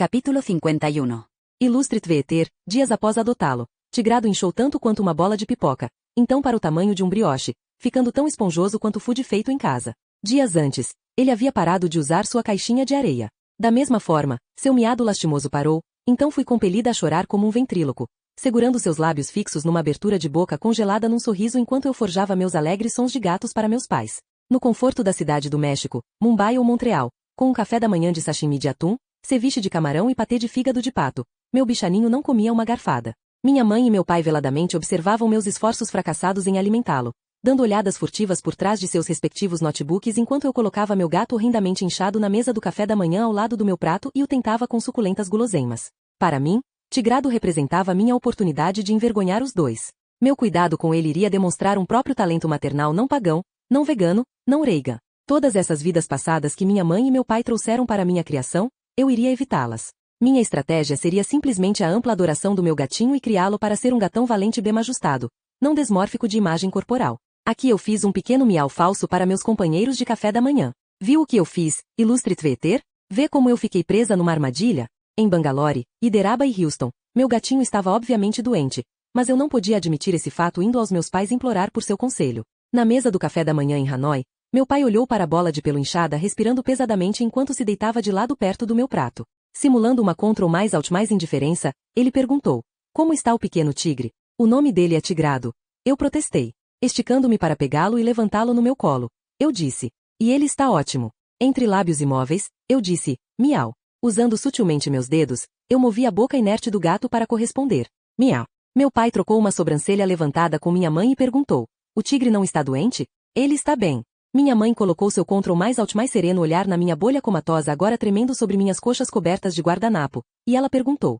Capítulo 51. Ilustre Tveeter, dias após adotá-lo, Tigrado inchou tanto quanto uma bola de pipoca, então para o tamanho de um brioche, ficando tão esponjoso quanto o food feito em casa. Dias antes, ele havia parado de usar sua caixinha de areia. Da mesma forma, seu miado lastimoso parou, então fui compelida a chorar como um ventríloco, segurando seus lábios fixos numa abertura de boca congelada num sorriso enquanto eu forjava meus alegres sons de gatos para meus pais. No conforto da cidade do México, Mumbai ou Montreal, com um café da manhã de sashimi de atum, ceviche de camarão e patê de fígado de pato, meu bichaninho não comia uma garfada. Minha mãe e meu pai veladamente observavam meus esforços fracassados em alimentá-lo, dando olhadas furtivas por trás de seus respectivos notebooks enquanto eu colocava meu gato horrendamente inchado na mesa do café da manhã ao lado do meu prato e o tentava com suculentas guloseimas. Para mim, Tigrado representava minha oportunidade de envergonhar os dois. Meu cuidado com ele iria demonstrar um próprio talento maternal não pagão, não vegano, não reiga. Todas essas vidas passadas que minha mãe e meu pai trouxeram para minha criação, eu iria evitá-las. Minha estratégia seria simplesmente a ampla adoração do meu gatinho e criá-lo para ser um gatão valente bem ajustado, não desmórfico de imagem corporal. Aqui eu fiz um pequeno miau falso para meus companheiros de café da manhã. Viu o que eu fiz, ilustre Tveeter? Vê como eu fiquei presa numa armadilha? Em Bangalore, Hyderabad e Houston, meu gatinho estava obviamente doente, mas eu não podia admitir esse fato indo aos meus pais implorar por seu conselho. Na mesa do café da manhã em Hanoi, meu pai olhou para a bola de pelo inchada respirando pesadamente enquanto se deitava de lado perto do meu prato. Simulando uma control mais out mais indiferença, ele perguntou: como está o pequeno tigre? O nome dele é Tigrado. Eu protestei, esticando-me para pegá-lo e levantá-lo no meu colo. Eu disse: e ele está ótimo. Entre lábios imóveis, eu disse: miau. Usando sutilmente meus dedos, eu movi a boca inerte do gato para corresponder: miau. Meu pai trocou uma sobrancelha levantada com minha mãe e perguntou: o tigre não está doente? Ele está bem. Minha mãe colocou seu control mais alto mais sereno olhar na minha bolha comatosa agora tremendo sobre minhas coxas cobertas de guardanapo, e ela perguntou: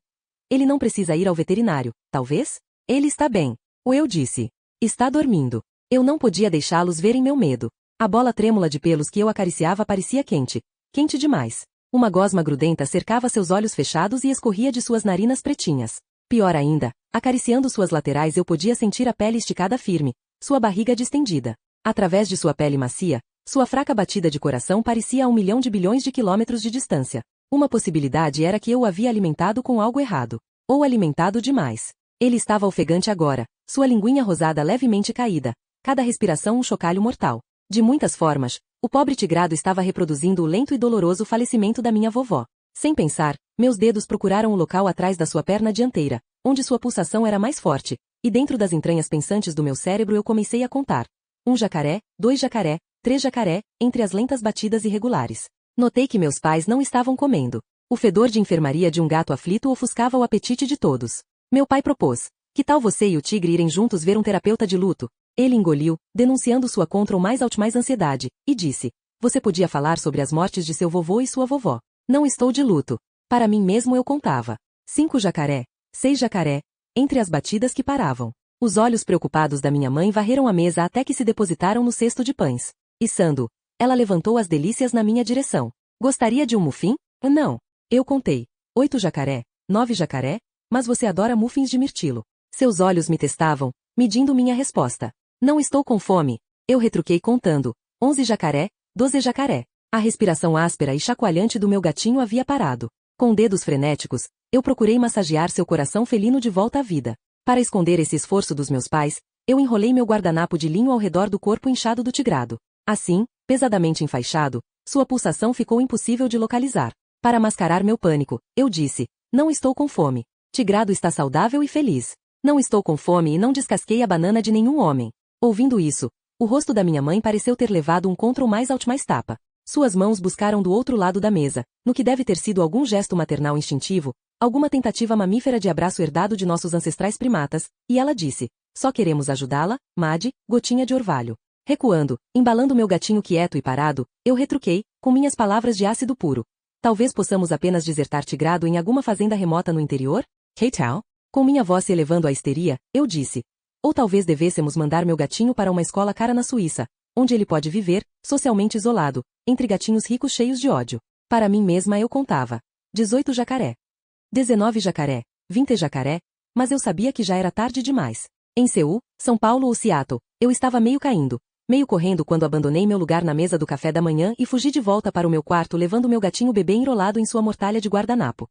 ele não precisa ir ao veterinário, talvez? Ele está bem. Eu disse: está dormindo. Eu não podia deixá-los verem meu medo. A bola trêmula de pelos que eu acariciava parecia quente. Quente demais. Uma gosma grudenta cercava seus olhos fechados e escorria de suas narinas pretinhas. Pior ainda, acariciando suas laterais eu podia sentir a pele esticada firme, sua barriga distendida. Através de sua pele macia, sua fraca batida de coração parecia a 1 milhão de bilhões de quilômetros de distância. Uma possibilidade era que eu o havia alimentado com algo errado. Ou alimentado demais. Ele estava ofegante agora, sua linguinha rosada levemente caída, cada respiração um chocalho mortal. De muitas formas, o pobre Tigrado estava reproduzindo o lento e doloroso falecimento da minha vovó. Sem pensar, meus dedos procuraram o local atrás da sua perna dianteira, onde sua pulsação era mais forte, e dentro das entranhas pensantes do meu cérebro eu comecei a contar. 1 jacaré, 2 jacaré, 3 jacaré, entre as lentas batidas irregulares. Notei que meus pais não estavam comendo. O fedor de enfermaria de um gato aflito ofuscava o apetite de todos. Meu pai propôs: que tal você e o tigre irem juntos ver um terapeuta de luto? Ele engoliu, denunciando sua control mais alto mais ansiedade, e disse: você podia falar sobre as mortes de seu vovô e sua vovó. Não estou de luto. Para mim mesmo eu contava. 5 jacaré, 6 jacaré, entre as batidas que paravam. Os olhos preocupados da minha mãe varreram a mesa até que se depositaram no cesto de pães. Içando, ela levantou as delícias na minha direção. Gostaria de um muffin? Não. Eu contei. 8 jacaré, 9 jacaré, mas você adora muffins de mirtilo. Seus olhos me testavam, medindo minha resposta. Não estou com fome. Eu retruquei contando. 11 jacaré, 12 jacaré. A respiração áspera e chacoalhante do meu gatinho havia parado. Com dedos frenéticos, eu procurei massagear seu coração felino de volta à vida. Para esconder esse esforço dos meus pais, eu enrolei meu guardanapo de linho ao redor do corpo inchado do Tigrado. Assim, pesadamente enfaixado, sua pulsação ficou impossível de localizar. Para mascarar meu pânico, eu disse: não estou com fome. Tigrado está saudável e feliz. Não estou com fome e não descasquei a banana de nenhum homem. Ouvindo isso, o rosto da minha mãe pareceu ter levado um control mais alto mais tapa. Suas mãos buscaram do outro lado da mesa, no que deve ter sido algum gesto maternal instintivo, alguma tentativa mamífera de abraço herdado de nossos ancestrais primatas, e ela disse: só queremos ajudá-la, Mad, gotinha de orvalho. Recuando, embalando meu gatinho quieto e parado, eu retruquei, com minhas palavras de ácido puro: talvez possamos apenas desertar Tigrado em alguma fazenda remota no interior? Que-tal? Com minha voz se elevando à histeria, eu disse: ou talvez devêssemos mandar meu gatinho para uma escola cara na Suíça, onde ele pode viver, socialmente isolado, entre gatinhos ricos cheios de ódio. Para mim mesma eu contava. 18 jacaré. 19 jacaré, 20 jacaré, mas eu sabia que já era tarde demais. Em Seul, São Paulo ou Seattle, eu estava meio caindo, meio correndo quando abandonei meu lugar na mesa do café da manhã e fugi de volta para o meu quarto levando meu gatinho bebê enrolado em sua mortalha de guardanapo.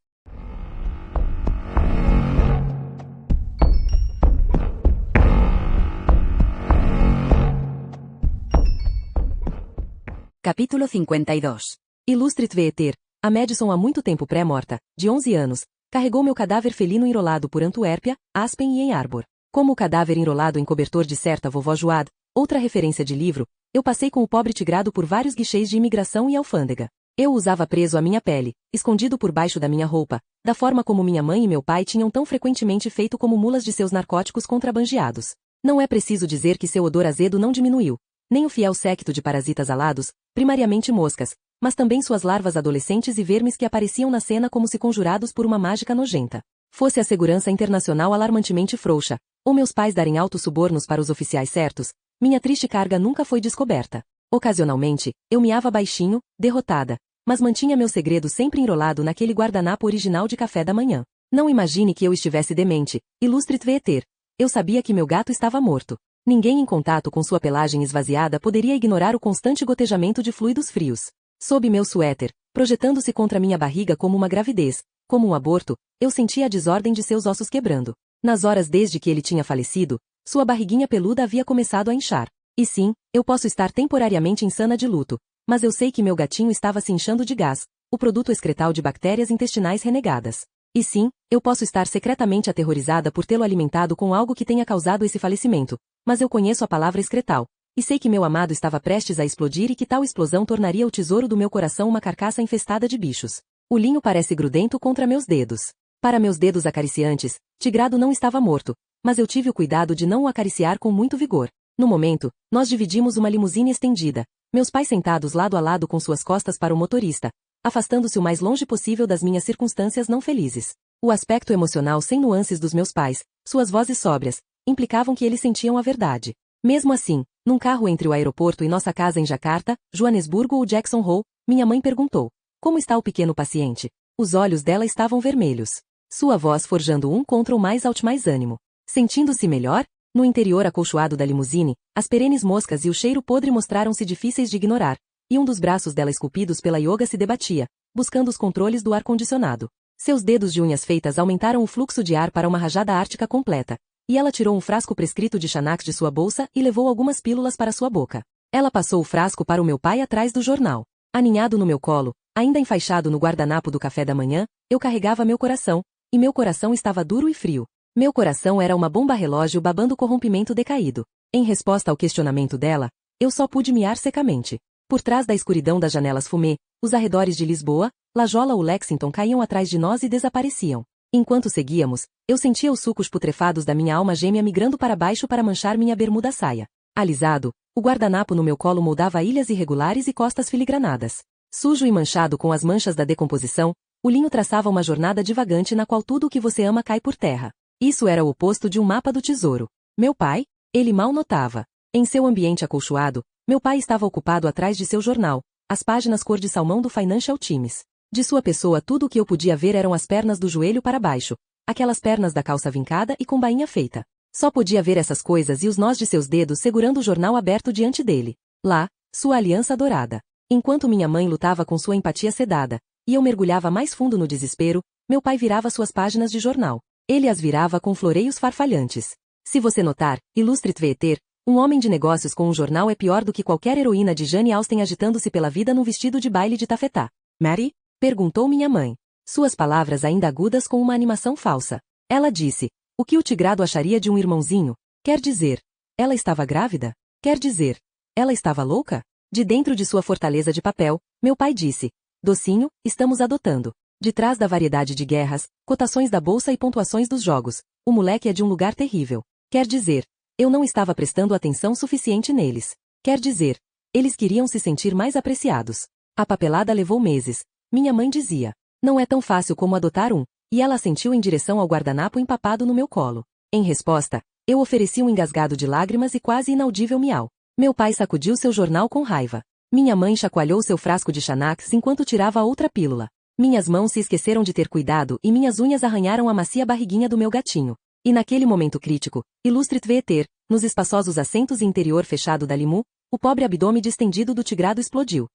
Capítulo 52. Ilustre Tveeter, a Madison há muito tempo pré-morta, de 11 anos, carregou meu cadáver felino enrolado por Antuérpia, Aspen e em Arbor. Como o cadáver enrolado em cobertor de certa vovó Joad, outra referência de livro, eu passei com o pobre tigrado por vários guichês de imigração e alfândega. Eu o usava preso à minha pele, escondido por baixo da minha roupa, da forma como minha mãe e meu pai tinham tão frequentemente feito como mulas de seus narcóticos contrabandeados. Não é preciso dizer que seu odor azedo não diminuiu, nem o fiel séquito de parasitas alados, primariamente moscas, mas também suas larvas adolescentes e vermes que apareciam na cena como se conjurados por uma mágica nojenta. Fosse a segurança internacional alarmantemente frouxa, ou meus pais darem altos subornos para os oficiais certos, minha triste carga nunca foi descoberta. Ocasionalmente, eu miava baixinho, derrotada, mas mantinha meu segredo sempre enrolado naquele guardanapo original de café da manhã. Não imagine que eu estivesse demente, ilustre Tveeter. Eu sabia que meu gato estava morto. Ninguém em contato com sua pelagem esvaziada poderia ignorar o constante gotejamento de fluidos frios. Sob meu suéter, projetando-se contra minha barriga como uma gravidez, como um aborto, eu sentia a desordem de seus ossos quebrando. Nas horas desde que ele tinha falecido, sua barriguinha peluda havia começado a inchar. E sim, eu posso estar temporariamente insana de luto, mas eu sei que meu gatinho estava se inchando de gás, o produto excretal de bactérias intestinais renegadas. E sim, eu posso estar secretamente aterrorizada por tê-lo alimentado com algo que tenha causado esse falecimento, mas eu conheço a palavra excretal, e sei que meu amado estava prestes a explodir e que tal explosão tornaria o tesouro do meu coração uma carcaça infestada de bichos. O linho parece grudento contra meus dedos. Para meus dedos acariciantes, Tigrado não estava morto, mas eu tive o cuidado de não o acariciar com muito vigor. No momento, nós dividimos uma limusine estendida, meus pais sentados lado a lado com suas costas para o motorista, afastando-se o mais longe possível das minhas circunstâncias não felizes. O aspecto emocional sem nuances dos meus pais, suas vozes sóbrias, implicavam que eles sentiam a verdade. Mesmo assim, num carro entre o aeroporto e nossa casa em Jakarta, Joanesburgo ou Jackson Hole, minha mãe perguntou: como está o pequeno paciente? Os olhos dela estavam vermelhos. Sua voz forjando um contra o mais ânimo. Sentindo-se melhor? No interior acolchoado da limusine, as perenes moscas e o cheiro podre mostraram-se difíceis de ignorar, e um dos braços dela esculpidos pela yoga se debatia, buscando os controles do ar-condicionado. Seus dedos de unhas feitas aumentaram o fluxo de ar para uma rajada ártica completa, e ela tirou um frasco prescrito de Xanax de sua bolsa e levou algumas pílulas para sua boca. Ela passou o frasco para o meu pai atrás do jornal. Aninhado no meu colo, ainda enfaixado no guardanapo do café da manhã, eu carregava meu coração, e meu coração estava duro e frio. Meu coração era uma bomba relógio babando corrompimento decaído. Em resposta ao questionamento dela, eu só pude miar secamente. Por trás da escuridão das janelas fumê, os arredores de Lisboa, Lajola ou Lexington caíam atrás de nós e desapareciam. Enquanto seguíamos, eu sentia os sucos putrefados da minha alma gêmea migrando para baixo para manchar minha bermuda saia. Alisado, o guardanapo no meu colo moldava ilhas irregulares e costas filigranadas. Sujo e manchado com as manchas da decomposição, o linho traçava uma jornada divagante na qual tudo o que você ama cai por terra. Isso era o oposto de um mapa do tesouro. Meu pai? Ele mal notava. Em seu ambiente acolchoado, meu pai estava ocupado atrás de seu jornal, as páginas cor de salmão do Financial Times. De sua pessoa tudo o que eu podia ver eram as pernas do joelho para baixo, aquelas pernas da calça vincada e com bainha feita. Só podia ver essas coisas e os nós de seus dedos segurando o jornal aberto diante dele. Lá, sua aliança dourada. Enquanto minha mãe lutava com sua empatia sedada, e eu mergulhava mais fundo no desespero, meu pai virava suas páginas de jornal. Ele as virava com floreios farfalhantes. Se você notar, ilustre Tveeter, um homem de negócios com um jornal é pior do que qualquer heroína de Jane Austen agitando-se pela vida num vestido de baile de tafetá. Mary? Perguntou minha mãe. Suas palavras ainda agudas com uma animação falsa. Ela disse: o que o Tigrado acharia de um irmãozinho? Quer dizer, ela estava grávida? Quer dizer, ela estava louca? De dentro de sua fortaleza de papel, meu pai disse: docinho, estamos adotando. De trás da variedade de guerras, cotações da bolsa e pontuações dos jogos, o moleque é de um lugar terrível. Quer dizer, eu não estava prestando atenção suficiente neles. Quer dizer, eles queriam se sentir mais apreciados. A papelada levou meses. Minha mãe dizia: não é tão fácil como adotar um, e ela assentiu em direção ao guardanapo empapado no meu colo. Em resposta, eu ofereci um engasgado de lágrimas e quase inaudível miau. Meu pai sacudiu seu jornal com raiva. Minha mãe chacoalhou seu frasco de Xanax enquanto tirava a outra pílula. Minhas mãos se esqueceram de ter cuidado e minhas unhas arranharam a macia barriguinha do meu gatinho. E naquele momento crítico, ilustre Tveeter, nos espaçosos assentos e interior fechado da limu, o pobre abdômen distendido do Tigrado explodiu.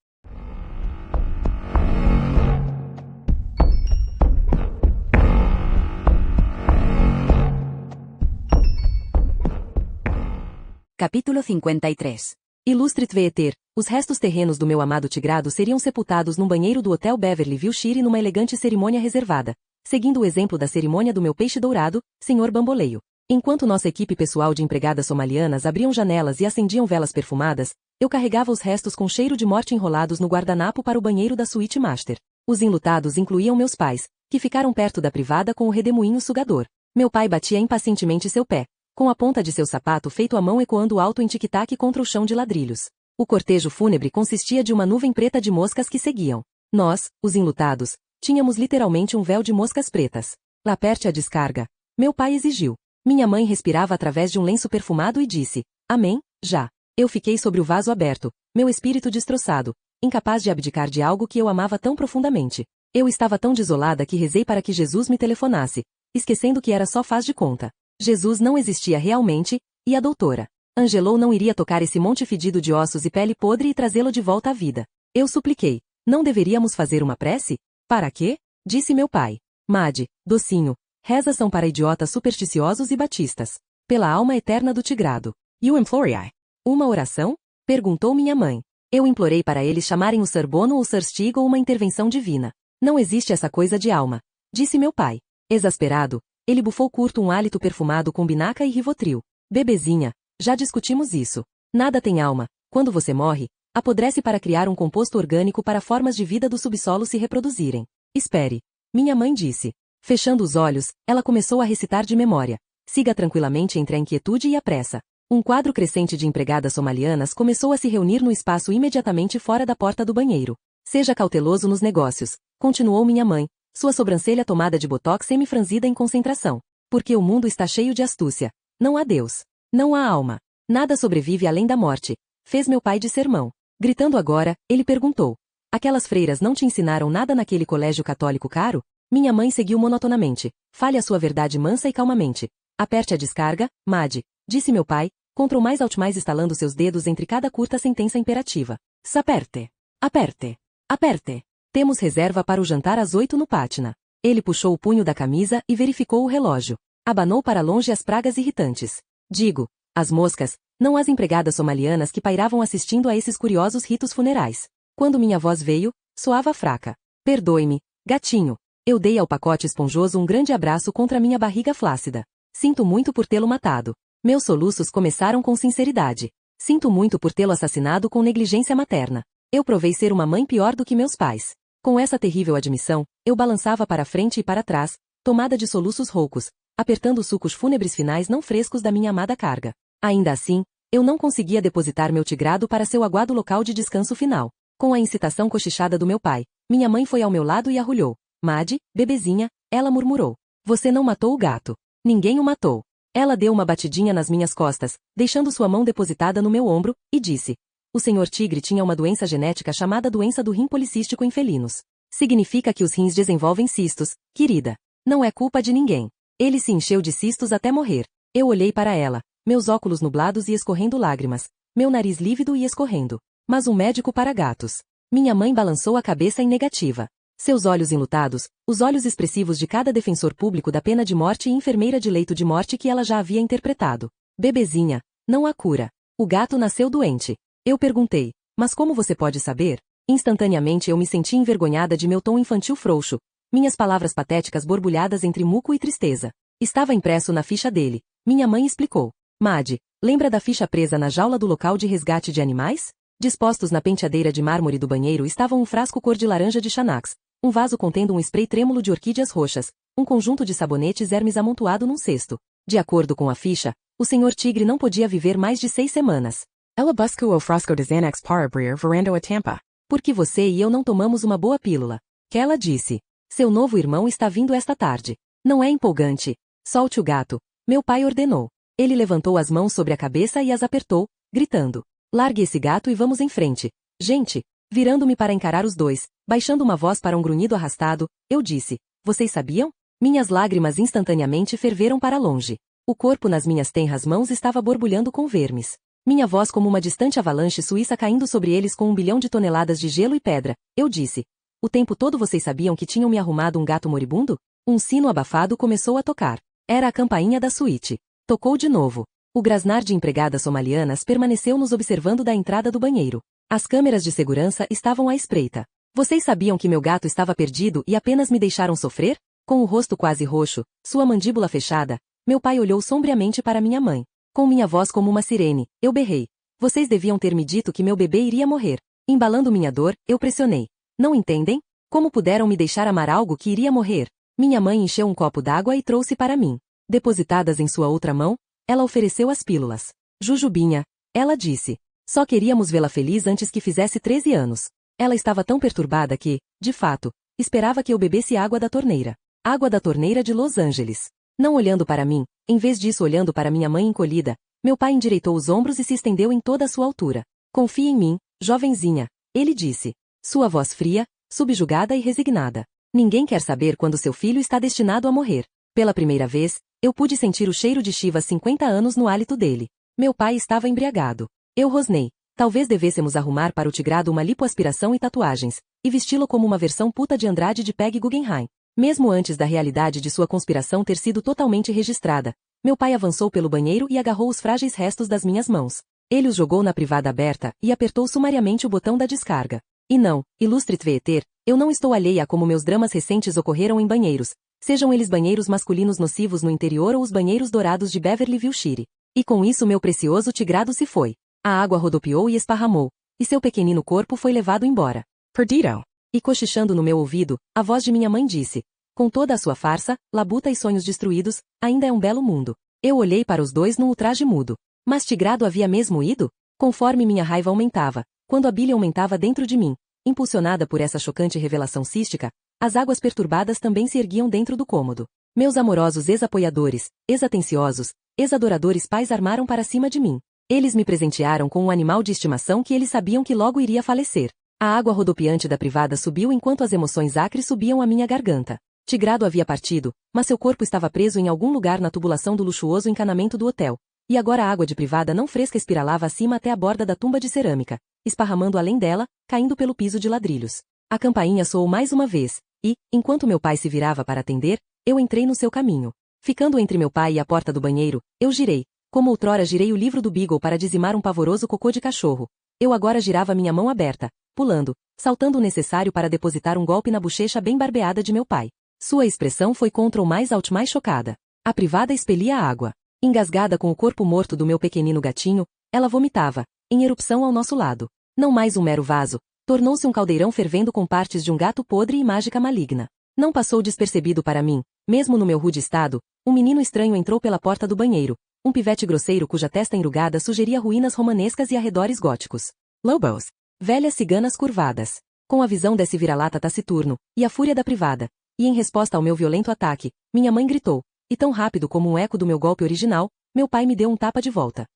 Capítulo 53. Illustre Tveeter, os restos terrenos do meu amado tigrado seriam sepultados num banheiro do Hotel Beverly Wilshire numa elegante cerimônia reservada, seguindo o exemplo da cerimônia do meu peixe dourado, Sr. Bamboleio. Enquanto nossa equipe pessoal de empregadas somalianas abriam janelas e acendiam velas perfumadas, eu carregava os restos com cheiro de morte enrolados no guardanapo para o banheiro da suíte master. Os enlutados incluíam meus pais, que ficaram perto da privada com o redemoinho sugador. Meu pai batia impacientemente seu pé, com a ponta de seu sapato feito à mão ecoando alto em tic-tac contra o chão de ladrilhos. O cortejo fúnebre consistia de uma nuvem preta de moscas que seguiam. Nós, os enlutados, tínhamos literalmente um véu de moscas pretas. Aperte a descarga. Meu pai exigiu. Minha mãe respirava através de um lenço perfumado e disse, amém, já. Eu fiquei sobre o vaso aberto, meu espírito destroçado, incapaz de abdicar de algo que eu amava tão profundamente. Eu estava tão desolada que rezei para que Jesus me telefonasse, esquecendo que era só faz de conta. Jesus não existia realmente, e a doutora Angelou não iria tocar esse monte fedido de ossos e pele podre e trazê-lo de volta à vida. Eu supliquei. Não deveríamos fazer uma prece? Para quê? Disse meu pai. Mad, docinho, rezas são para idiotas supersticiosos e batistas. Pela alma eterna do tigrado. You implore I. Uma oração? Perguntou minha mãe. Eu implorei para eles chamarem o Sir Bono ou Sir Stig ou uma intervenção divina. Não existe essa coisa de alma. Disse meu pai. Exasperado, ele bufou curto um hálito perfumado com binaca e rivotril. Bebezinha, já discutimos isso. Nada tem alma. Quando você morre, apodrece para criar um composto orgânico para formas de vida do subsolo se reproduzirem. Espere. Minha mãe disse. Fechando os olhos, ela começou a recitar de memória. Siga tranquilamente entre a inquietude e a pressa. Um quadro crescente de empregadas somalianas começou a se reunir no espaço imediatamente fora da porta do banheiro. Seja cauteloso nos negócios, continuou minha mãe, sua sobrancelha tomada de botox semi-franzida em concentração. Porque o mundo está cheio de astúcia. Não há Deus. Não há alma. Nada sobrevive além da morte. Fez meu pai de sermão. Gritando agora, ele perguntou. Aquelas freiras não te ensinaram nada naquele colégio católico caro? Minha mãe seguiu monotonamente. Fale a sua verdade mansa e calmamente. Aperte a descarga, Mad, disse meu pai, contra o mais alto mais estalando seus dedos entre cada curta sentença imperativa. Saperte. Aperte. Aperte. Temos reserva para o jantar às 8 no Patna. Ele puxou o punho da camisa e verificou o relógio. Abanou para longe as pragas irritantes. Digo, as moscas, não as empregadas somalianas que pairavam assistindo a esses curiosos ritos funerais. Quando minha voz veio, soava fraca. Perdoe-me, gatinho. Eu dei ao pacote esponjoso um grande abraço contra minha barriga flácida. Sinto muito por tê-lo matado. Meus soluços começaram com sinceridade. Sinto muito por tê-lo assassinado com negligência materna. Eu provei ser uma mãe pior do que meus pais. Com essa terrível admissão, eu balançava para frente e para trás, tomada de soluços roucos, apertando os sucos fúnebres finais não frescos da minha amada carga. Ainda assim, eu não conseguia depositar meu tigrado para seu aguado local de descanso final. Com a incitação cochichada do meu pai, minha mãe foi ao meu lado e arrulhou. Mad, bebezinha, ela murmurou. Você não matou o gato. Ninguém o matou. Ela deu uma batidinha nas minhas costas, deixando sua mão depositada no meu ombro, e disse. O senhor tigre tinha uma doença genética chamada doença do rim policístico em felinos. Significa que os rins desenvolvem cistos, querida. Não é culpa de ninguém. Ele se encheu de cistos até morrer. Eu olhei para ela, meus óculos nublados e escorrendo lágrimas, meu nariz lívido e escorrendo. Mas um médico para gatos. Minha mãe balançou a cabeça em negativa. Seus olhos enlutados, os olhos expressivos de cada defensor público da pena de morte e enfermeira de leito de morte que ela já havia interpretado. Bebezinha, não há cura. O gato nasceu doente. Eu perguntei, mas como você pode saber? Instantaneamente eu me senti envergonhada de meu tom infantil frouxo, minhas palavras patéticas borbulhadas entre muco e tristeza. Estava impresso na ficha dele. Minha mãe explicou. Mad, lembra da ficha presa na jaula do local de resgate de animais? Dispostos na penteadeira de mármore do banheiro estavam um frasco cor de laranja de Xanax, um vaso contendo um spray trêmulo de orquídeas roxas, um conjunto de sabonetes Hermes amontoado num cesto. De acordo com a ficha, o senhor tigre não podia viver mais de 6 semanas. Ela buscou o frasco de Xanax para abrir verando a tampa. Porque você e eu não tomamos uma boa pílula. Que ela disse. Seu novo irmão está vindo esta tarde. Não é empolgante. Solte o gato. Meu pai ordenou. Ele levantou as mãos sobre a cabeça e as apertou, gritando. Largue esse gato e vamos em frente. Gente, virando-me para encarar os dois, baixando uma voz para um grunhido arrastado, eu disse. Vocês sabiam? Minhas lágrimas instantaneamente ferveram para longe. O corpo nas minhas tenras mãos estava borbulhando com vermes. Minha voz como uma distante avalanche suíça caindo sobre eles com 1 bilhão de toneladas de gelo e pedra. Eu disse. O tempo todo vocês sabiam que tinham me arrumado um gato moribundo? Um sino abafado começou a tocar. Era a campainha da suíte. Tocou de novo. O grasnar de empregadas somalianas permaneceu nos observando da entrada do banheiro. As câmeras de segurança estavam à espreita. Vocês sabiam que meu gato estava perdido e apenas me deixaram sofrer? Com o rosto quase roxo, sua mandíbula fechada, meu pai olhou sombriamente para minha mãe. Com minha voz como uma sirene, eu berrei. Vocês deviam ter me dito que meu bebê iria morrer. Embalando minha dor, eu pressionei. Não entendem? Como puderam me deixar amar algo que iria morrer? Minha mãe encheu um copo d'água e trouxe para mim. Depositadas em sua outra mão, ela ofereceu as pílulas. Jujubinha, ela disse. Só queríamos vê-la feliz antes que fizesse 13 anos. Ela estava tão perturbada que, de fato, esperava que eu bebesse água da torneira. Água da torneira de Los Angeles. Não olhando para mim, em vez disso olhando para minha mãe encolhida, meu pai endireitou os ombros e se estendeu em toda a sua altura. Confie em mim, jovenzinha, ele disse. Sua voz fria, subjugada e resignada. Ninguém quer saber quando seu filho está destinado a morrer. Pela primeira vez, eu pude sentir o cheiro de Chivas 50 anos no hálito dele. Meu pai estava embriagado. Eu rosnei. Talvez devêssemos arrumar para o tigrado uma lipoaspiração e tatuagens, e vesti-lo como uma versão puta de Andrade de Peg Guggenheim. Mesmo antes da realidade de sua conspiração ter sido totalmente registrada, meu pai avançou pelo banheiro e agarrou os frágeis restos das minhas mãos. Ele os jogou na privada aberta e apertou sumariamente o botão da descarga. E não, ilustre Tveeter, eu não estou alheia a como meus dramas recentes ocorreram em banheiros, sejam eles banheiros masculinos nocivos no interior ou os banheiros dourados de Beverly Wilshire. E com isso meu precioso tigrado se foi. A água rodopiou e esparramou, e seu pequenino corpo foi levado embora. Perdido. E cochichando no meu ouvido, a voz de minha mãe disse, com toda a sua farsa, labuta e sonhos destruídos, ainda é um belo mundo. Eu olhei para os dois num ultraje mudo. Mas Tigrado havia mesmo ido? Conforme minha raiva aumentava, quando a bile aumentava dentro de mim, impulsionada por essa chocante revelação cística, as águas perturbadas também se erguiam dentro do cômodo. Meus amorosos ex-apoiadores, ex-atenciosos, ex-adoradores pais armaram para cima de mim. Eles me presentearam com um animal de estimação que eles sabiam que logo iria falecer. A água rodopiante da privada subiu enquanto as emoções acres subiam à minha garganta. Tigrado havia partido, mas seu corpo estava preso em algum lugar na tubulação do luxuoso encanamento do hotel. E agora a água de privada não fresca espiralava acima até a borda da tumba de cerâmica, esparramando além dela, caindo pelo piso de ladrilhos. A campainha soou mais uma vez, e, enquanto meu pai se virava para atender, eu entrei no seu caminho. Ficando entre meu pai e a porta do banheiro, eu girei. Como outrora girei o livro do Beagle para dizimar um pavoroso cocô de cachorro. Eu agora girava minha mão aberta, pulando, saltando o necessário para depositar um golpe na bochecha bem barbeada de meu pai. Sua expressão foi contra o mais alto mais chocada. A privada expelia a água. Engasgada com o corpo morto do meu pequenino gatinho, ela vomitava, em erupção ao nosso lado. Não mais um mero vaso, tornou-se um caldeirão fervendo com partes de um gato podre e mágica maligna. Não passou despercebido para mim, mesmo no meu rude estado, um menino estranho entrou pela porta do banheiro, um pivete grosseiro cuja testa enrugada sugeria ruínas romanescas e arredores góticos. Lobos. Velhas ciganas curvadas. Com a visão desse vira-lata taciturno, e a fúria da privada, e em resposta ao meu violento ataque, minha mãe gritou, e tão rápido como um eco do meu golpe original, meu pai me deu um tapa de volta.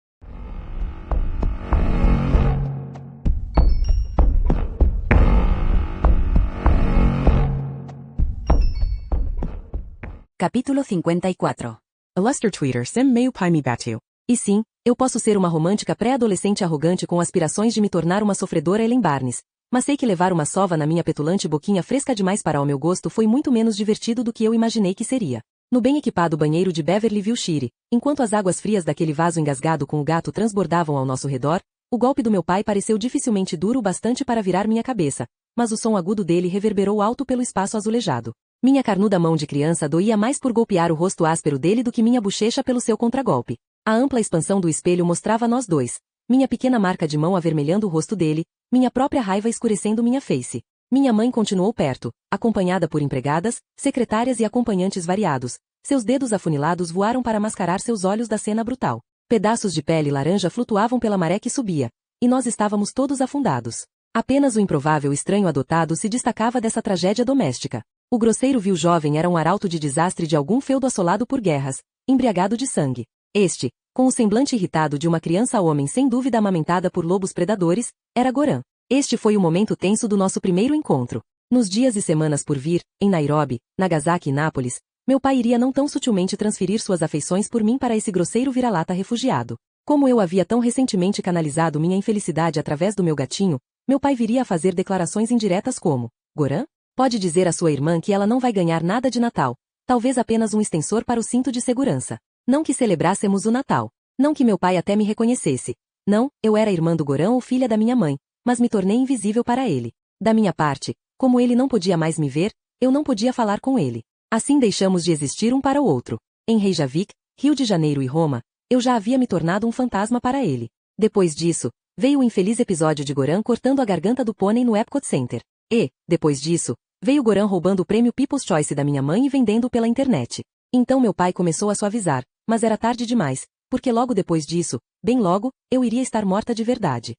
Capítulo 54. Lester Tweeter sim meio pai me bateu. E sim, eu posso ser uma romântica pré-adolescente arrogante com aspirações de me tornar uma sofredora Ellen Barnes, mas sei que levar uma sova na minha petulante boquinha fresca demais para o meu gosto foi muito menos divertido do que eu imaginei que seria. No bem equipado banheiro de Beverly Wilshire, enquanto as águas frias daquele vaso engasgado com o gato transbordavam ao nosso redor, o golpe do meu pai pareceu dificilmente duro o bastante para virar minha cabeça, mas o som agudo dele reverberou alto pelo espaço azulejado. Minha carnuda mão de criança doía mais por golpear o rosto áspero dele do que minha bochecha pelo seu contragolpe. A ampla expansão do espelho mostrava nós dois, minha pequena marca de mão avermelhando o rosto dele, minha própria raiva escurecendo minha face. Minha mãe continuou perto, acompanhada por empregadas, secretárias e acompanhantes variados. Seus dedos afunilados voaram para mascarar seus olhos da cena brutal. Pedaços de pele laranja flutuavam pela maré que subia, e nós estávamos todos afundados. Apenas o improvável estranho adotado se destacava dessa tragédia doméstica. O grosseiro vil jovem era um arauto de desastre de algum feudo assolado por guerras, embriagado de sangue. Este, com o semblante irritado de uma criança-homem sem dúvida amamentada por lobos predadores, era Goran. Este foi o momento tenso do nosso primeiro encontro. Nos dias e semanas por vir, em Nairobi, Nagasaki e Nápoles, meu pai iria não tão sutilmente transferir suas afeições por mim para esse grosseiro vira-lata refugiado. Como eu havia tão recentemente canalizado minha infelicidade através do meu gatinho, meu pai viria a fazer declarações indiretas como: Goran? Pode dizer à sua irmã que ela não vai ganhar nada de Natal, talvez apenas um extensor para o cinto de segurança. Não que celebrássemos o Natal. Não que meu pai até me reconhecesse. Não, eu era irmã do Goran ou filha da minha mãe, mas me tornei invisível para ele. Da minha parte, como ele não podia mais me ver, eu não podia falar com ele. Assim deixamos de existir um para o outro. Em Reykjavik, Rio de Janeiro e Roma, eu já havia me tornado um fantasma para ele. Depois disso, veio o infeliz episódio de Goran cortando a garganta do pônei no Epcot Center. E, depois disso, veio Goran roubando o prêmio People's Choice da minha mãe e vendendo pela internet. Então meu pai começou a suavizar, mas era tarde demais, porque logo depois disso, bem logo, eu iria estar morta de verdade.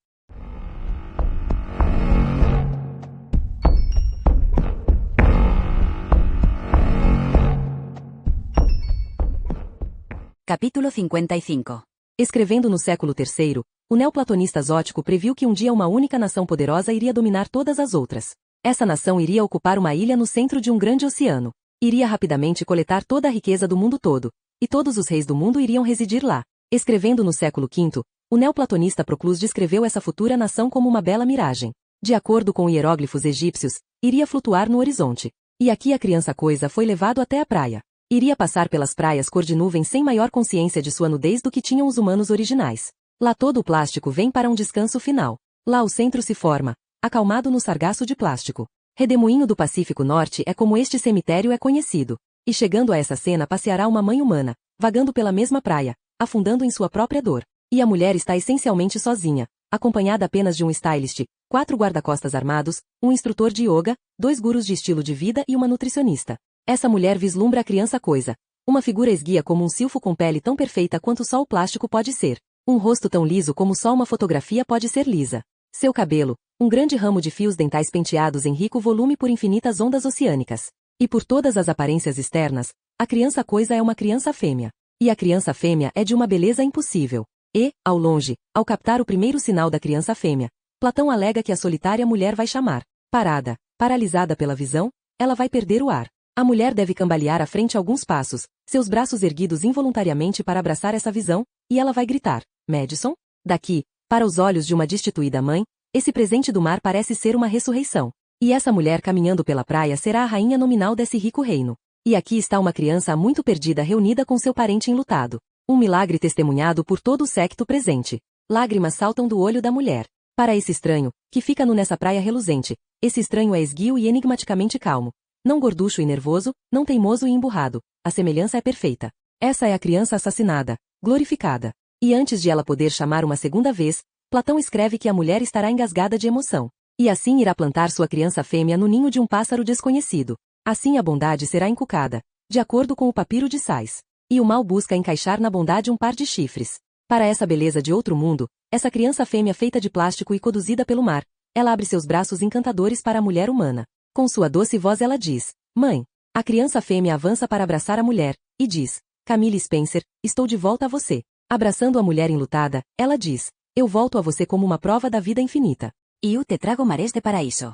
Capítulo 55. Escrevendo no século III, o neoplatonista Zótico previu que um dia uma única nação poderosa iria dominar todas as outras. Essa nação iria ocupar uma ilha no centro de um grande oceano. Iria rapidamente coletar toda a riqueza do mundo todo, e todos os reis do mundo iriam residir lá. Escrevendo no século V, o neoplatonista Proclus descreveu essa futura nação como uma bela miragem. De acordo com hieróglifos egípcios, iria flutuar no horizonte. E aqui a criança coisa foi levado até a praia. Iria passar pelas praias cor de nuvem sem maior consciência de sua nudez do que tinham os humanos originais. Lá todo o plástico vem para um descanso final. Lá o centro se forma, acalmado no sargaço de plástico. Redemoinho do Pacífico Norte é como este cemitério é conhecido. E chegando a essa cena passeará uma mãe humana, vagando pela mesma praia, afundando em sua própria dor. E a mulher está essencialmente sozinha, acompanhada apenas de um stylist, 4 guarda-costas armados, um instrutor de yoga, 2 gurus de estilo de vida e uma nutricionista. Essa mulher vislumbra a criança coisa. Uma figura esguia como um silfo com pele tão perfeita quanto só o plástico pode ser. Um rosto tão liso como só uma fotografia pode ser lisa. Seu cabelo, um grande ramo de fios dentais penteados em rico volume por infinitas ondas oceânicas. E por todas as aparências externas, a criança coisa é uma criança fêmea. E a criança fêmea é de uma beleza impossível. E, ao longe, ao captar o primeiro sinal da criança fêmea, Platão alega que a solitária mulher vai chamar. Parada, paralisada pela visão, ela vai perder o ar. A mulher deve cambalear à frente alguns passos, seus braços erguidos involuntariamente para abraçar essa visão, e ela vai gritar, Madison? Daqui, para os olhos de uma destituída mãe, esse presente do mar parece ser uma ressurreição. E essa mulher caminhando pela praia será a rainha nominal desse rico reino. E aqui está uma criança muito perdida reunida com seu parente enlutado. Um milagre testemunhado por todo o séquito presente. Lágrimas saltam do olho da mulher. Para esse estranho, que fica nessa praia reluzente, esse estranho é esguio e enigmaticamente calmo. Não gorducho e nervoso, não teimoso e emburrado. A semelhança é perfeita. Essa é a criança assassinada, glorificada. E antes de ela poder chamar uma segunda vez, Platão escreve que a mulher estará engasgada de emoção. E assim irá plantar sua criança fêmea no ninho de um pássaro desconhecido. Assim a bondade será encucada, de acordo com o papiro de Sais. E o mal busca encaixar na bondade um par de chifres. Para essa beleza de outro mundo, essa criança fêmea feita de plástico e conduzida pelo mar, ela abre seus braços encantadores para a mulher humana. Com sua doce voz ela diz, Mãe. A criança fêmea avança para abraçar a mulher, e diz, Camille Spencer, estou de volta a você. Abraçando a mulher enlutada, ela diz, eu volto a você como uma prova da vida infinita. E eu te trago marés de paraíso.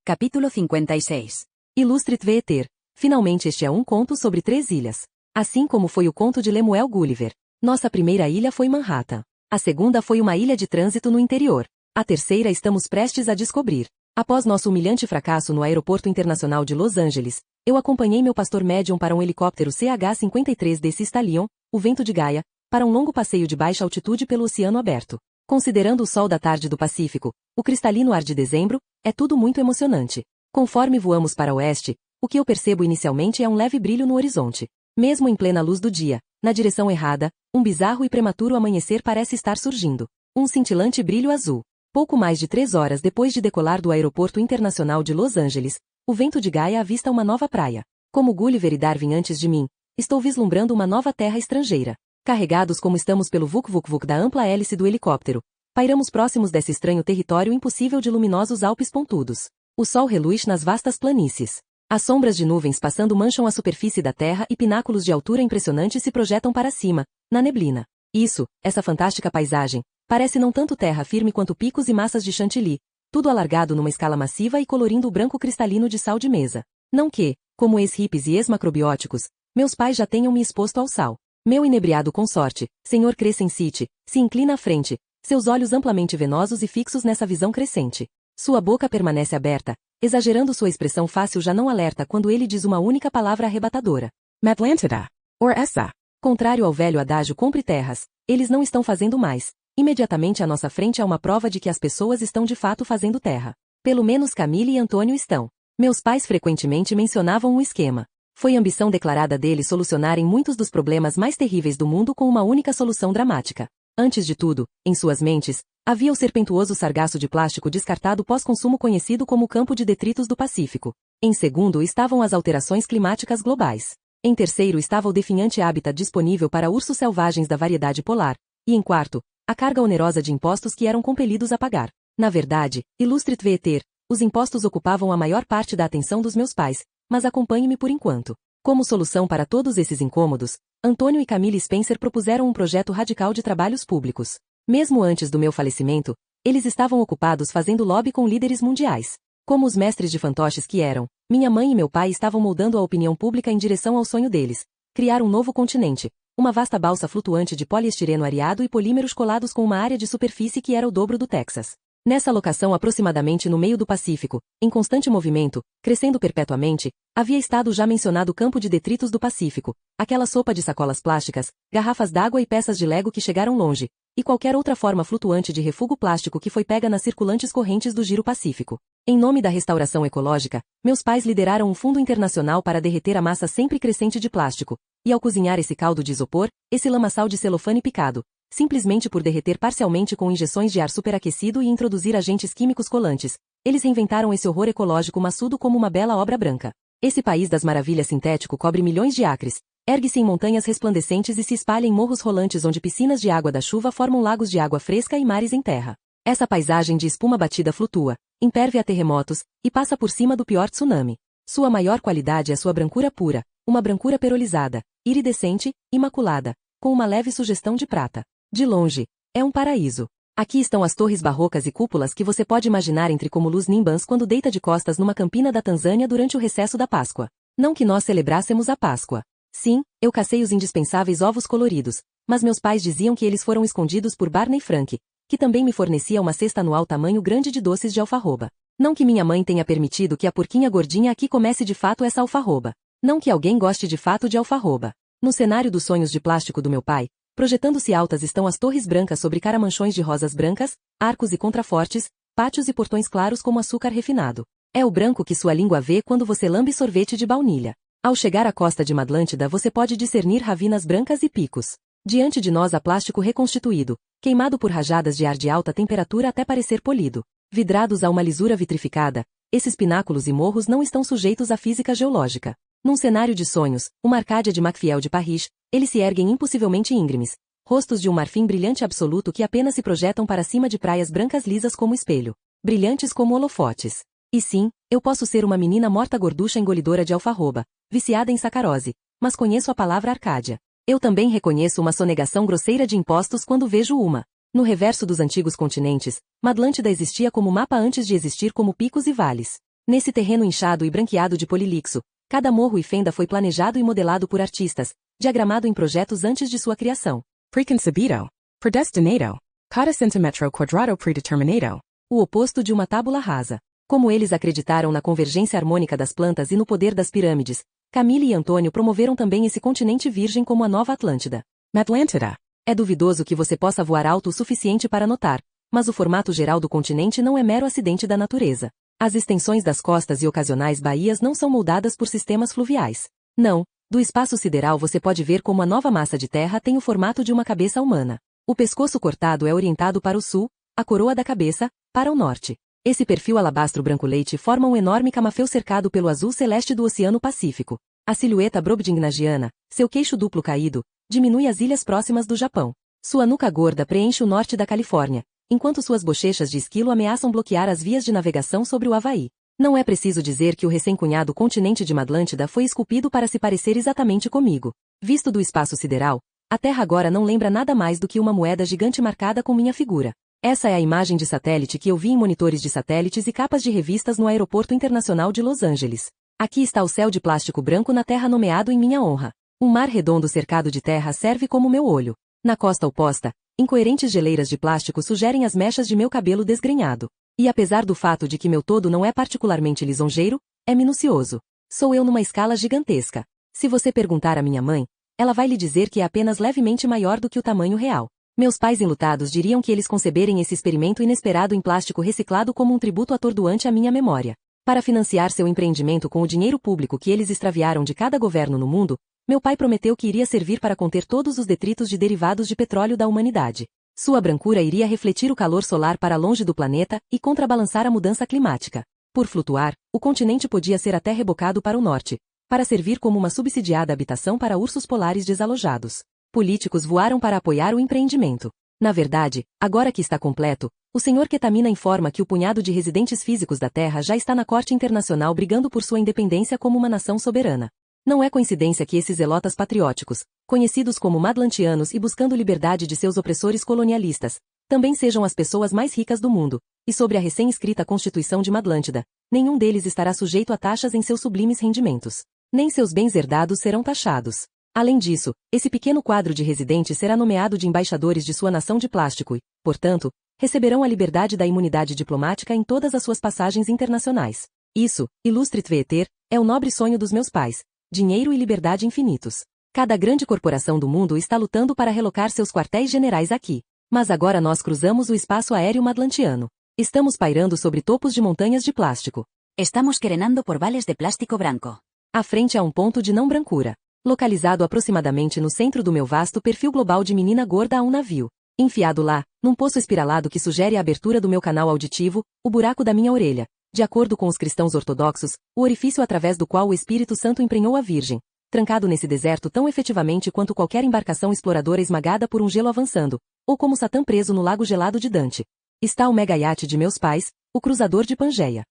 Capítulo 56. Ilustre Tveeter. Finalmente este é um conto sobre 3 ilhas. Assim como foi o conto de Lemuel Gulliver. Nossa primeira ilha foi Manhattan. A segunda foi uma ilha de trânsito no interior. A terceira estamos prestes a descobrir. Após nosso humilhante fracasso no Aeroporto Internacional de Los Angeles, eu acompanhei meu pastor médium para um helicóptero CH-53DC Stallion, o vento de Gaia, para um longo passeio de baixa altitude pelo oceano aberto. Considerando o sol da tarde do Pacífico, o cristalino ar de dezembro, é tudo muito emocionante. Conforme voamos para o oeste, o que eu percebo inicialmente é um leve brilho no horizonte. Mesmo em plena luz do dia, na direção errada, um bizarro e prematuro amanhecer parece estar surgindo. Um cintilante brilho azul. Pouco mais de 3 horas depois de decolar do Aeroporto Internacional de Los Angeles, o vento de Gaia avista uma nova praia. Como Gulliver e Darwin antes de mim, estou vislumbrando uma nova terra estrangeira. Carregados como estamos pelo vuk-vuk-vuk da ampla hélice do helicóptero, pairamos próximos desse estranho território impossível de luminosos Alpes pontudos. O sol reluz nas vastas planícies. As sombras de nuvens passando mancham a superfície da terra e pináculos de altura impressionante se projetam para cima, na neblina. Isso, essa fantástica paisagem, parece não tanto terra firme quanto picos e massas de chantilly, tudo alargado numa escala massiva e colorindo o branco cristalino de sal de mesa. Não que, como ex-hippies e ex-macrobióticos, meus pais já tenham me exposto ao sal. Meu inebriado consorte, Sr. Crescent City, se inclina à frente, seus olhos amplamente venosos e fixos nessa visão crescente. Sua boca permanece aberta, exagerando sua expressão fácil já não alerta quando ele diz uma única palavra arrebatadora. Matlantida. Or essa. Contrário ao velho adágio compre terras, eles não estão fazendo mais. Imediatamente à nossa frente há uma prova de que as pessoas estão de fato fazendo terra. Pelo menos Camille e Antônio estão. Meus pais frequentemente mencionavam um esquema. Foi ambição declarada deles solucionarem muitos dos problemas mais terríveis do mundo com uma única solução dramática. Antes de tudo, em suas mentes, havia o serpentuoso sargaço de plástico descartado pós-consumo conhecido como o campo de detritos do Pacífico. Em segundo estavam as alterações climáticas globais. Em terceiro estava o definhante hábitat disponível para ursos selvagens da variedade polar. E em quarto, a carga onerosa de impostos que eram compelidos a pagar. Na verdade, ilustrit veter, os impostos ocupavam a maior parte da atenção dos meus pais, mas acompanhe-me por enquanto. Como solução para todos esses incômodos, Antônio e Camille Spencer propuseram um projeto radical de trabalhos públicos. Mesmo antes do meu falecimento, eles estavam ocupados fazendo lobby com líderes mundiais. Como os mestres de fantoches que eram, minha mãe e meu pai estavam moldando a opinião pública em direção ao sonho deles: criar um novo continente, uma vasta balsa flutuante de poliestireno areado e polímeros colados com uma área de superfície que era o dobro do Texas. Nessa locação aproximadamente no meio do Pacífico, em constante movimento, crescendo perpetuamente, havia estado o já mencionado campo de detritos do Pacífico, aquela sopa de sacolas plásticas, garrafas d'água e peças de Lego que chegaram longe, e qualquer outra forma flutuante de refúgio plástico que foi pega nas circulantes correntes do Giro Pacífico. Em nome da restauração ecológica, meus pais lideraram um fundo internacional para derreter a massa sempre crescente de plástico, e ao cozinhar esse caldo de isopor, esse lamaçal de celofane picado, simplesmente por derreter parcialmente com injeções de ar superaquecido e introduzir agentes químicos colantes, eles reinventaram esse horror ecológico maçudo como uma bela obra branca. Esse país das maravilhas sintético cobre milhões de acres, ergue-se em montanhas resplandecentes e se espalha em morros rolantes onde piscinas de água da chuva formam lagos de água fresca e mares em terra. Essa paisagem de espuma batida flutua, imperve a terremotos, e passa por cima do pior tsunami. Sua maior qualidade é sua brancura pura, uma brancura perolizada, iridescente, imaculada, com uma leve sugestão de prata. De longe, é um paraíso. Aqui estão as torres barrocas e cúpulas que você pode imaginar entre cúmulos nimbans quando deita de costas numa campina da Tanzânia durante o recesso da Páscoa. Não que nós celebrássemos a Páscoa. Sim, eu cacei os indispensáveis ovos coloridos, mas meus pais diziam que eles foram escondidos por Barney Frank, que também me fornecia uma cesta anual tamanho grande de doces de alfarroba. Não que minha mãe tenha permitido que a porquinha gordinha aqui comece de fato essa alfarroba. Não que alguém goste de fato de alfarroba. No cenário dos sonhos de plástico do meu pai, projetando-se altas estão as torres brancas sobre caramanchões de rosas brancas, arcos e contrafortes, pátios e portões claros como açúcar refinado. É o branco que sua língua vê quando você lambe sorvete de baunilha. Ao chegar à costa de Matlântida você pode discernir ravinas brancas e picos. Diante de nós há plástico reconstituído, queimado por rajadas de ar de alta temperatura até parecer polido. Vidrados a uma lisura vitrificada, esses pináculos e morros não estão sujeitos à física geológica. Num cenário de sonhos, uma Arcádia de Macfiel de Paris, eles se erguem impossivelmente íngremes, rostos de um marfim brilhante absoluto que apenas se projetam para cima de praias brancas lisas como espelho, brilhantes como holofotes. E sim, eu posso ser uma menina morta gorducha engolidora de alfarroba, viciada em sacarose, mas conheço a palavra Arcádia. Eu também reconheço uma sonegação grosseira de impostos quando vejo uma. No reverso dos antigos continentes, Matlântida existia como mapa antes de existir como picos e vales. Nesse terreno inchado e branqueado de polilixo, cada morro e fenda foi planejado e modelado por artistas, diagramado em projetos antes de sua criação. Preconcebido. Predestinado. Cada centimetro quadrado predeterminado. O oposto de uma tábula rasa. Como eles acreditaram na convergência harmônica das plantas e no poder das pirâmides, Camille e Antônio promoveram também esse continente virgem como a Nova Atlântida. Matlântida. É duvidoso que você possa voar alto o suficiente para notar, mas o formato geral do continente não é mero acidente da natureza. As extensões das costas e ocasionais baías não são moldadas por sistemas fluviais. Não, do espaço sideral você pode ver como a nova massa de terra tem o formato de uma cabeça humana. O pescoço cortado é orientado para o sul, a coroa da cabeça, para o norte. Esse perfil alabastro branco-leite forma um enorme camafeu cercado pelo azul celeste do Oceano Pacífico. A silhueta brobdingnagiana, seu queixo duplo caído, diminui as ilhas próximas do Japão. Sua nuca gorda preenche o norte da Califórnia, enquanto suas bochechas de esquilo ameaçam bloquear as vias de navegação sobre o Havaí. Não é preciso dizer que o recém-cunhado continente de Matlântida foi esculpido para se parecer exatamente comigo. Visto do espaço sideral, a Terra agora não lembra nada mais do que uma moeda gigante marcada com minha figura. Essa é a imagem de satélite que eu vi em monitores de satélites e capas de revistas no Aeroporto Internacional de Los Angeles. Aqui está o céu de plástico branco na Terra nomeado em minha honra. Um mar redondo cercado de terra serve como meu olho. Na costa oposta, Incoerentes geleiras de plástico sugerem as mechas de meu cabelo desgrenhado. E apesar do fato de que meu todo não é particularmente lisonjeiro, é minucioso. Sou eu numa escala gigantesca. Se você perguntar à minha mãe, ela vai lhe dizer que é apenas levemente maior do que o tamanho real. Meus pais enlutados diriam que eles conceberem esse experimento inesperado em plástico reciclado como um tributo atordoante à minha memória. Para financiar seu empreendimento com o dinheiro público que eles extraviaram de cada governo no mundo, meu pai prometeu que iria servir para conter todos os detritos de derivados de petróleo da humanidade. Sua brancura iria refletir o calor solar para longe do planeta e contrabalançar a mudança climática. Por flutuar, o continente podia ser até rebocado para o norte, para servir como uma subsidiada habitação para ursos polares desalojados. Políticos voaram para apoiar o empreendimento. Na verdade, agora que está completo, o Sr. Ketamina informa que o punhado de residentes físicos da Terra já está na Corte Internacional brigando por sua independência como uma nação soberana. Não é coincidência que esses zelotas patrióticos, conhecidos como madlantianos e buscando liberdade de seus opressores colonialistas, também sejam as pessoas mais ricas do mundo, e sobre a recém-escrita Constituição de Madlântida, nenhum deles estará sujeito a taxas em seus sublimes rendimentos. Nem seus bens herdados serão taxados. Além disso, esse pequeno quadro de residentes será nomeado de embaixadores de sua nação de plástico e, portanto, receberão a liberdade da imunidade diplomática em todas as suas passagens internacionais. Isso, ilustre Tveter, é o nobre sonho dos meus pais. Dinheiro e liberdade infinitos. Cada grande corporação do mundo está lutando para relocar seus quartéis generais aqui. Mas agora nós cruzamos o espaço aéreo madlantiano. Estamos pairando sobre topos de montanhas de plástico. Estamos querenando por vales de plástico branco. À frente há um ponto de não brancura. Localizado aproximadamente no centro do meu vasto perfil global de menina gorda a um navio. Enfiado lá, num poço espiralado que sugere a abertura do meu canal auditivo, o buraco da minha orelha. De acordo com os cristãos ortodoxos, o orifício através do qual o Espírito Santo emprenhou a Virgem. Trancado nesse deserto tão efetivamente quanto qualquer embarcação exploradora esmagada por um gelo avançando, ou como Satã preso no lago gelado de Dante. Está o mega iate de meus pais, o cruzador de Pangeia.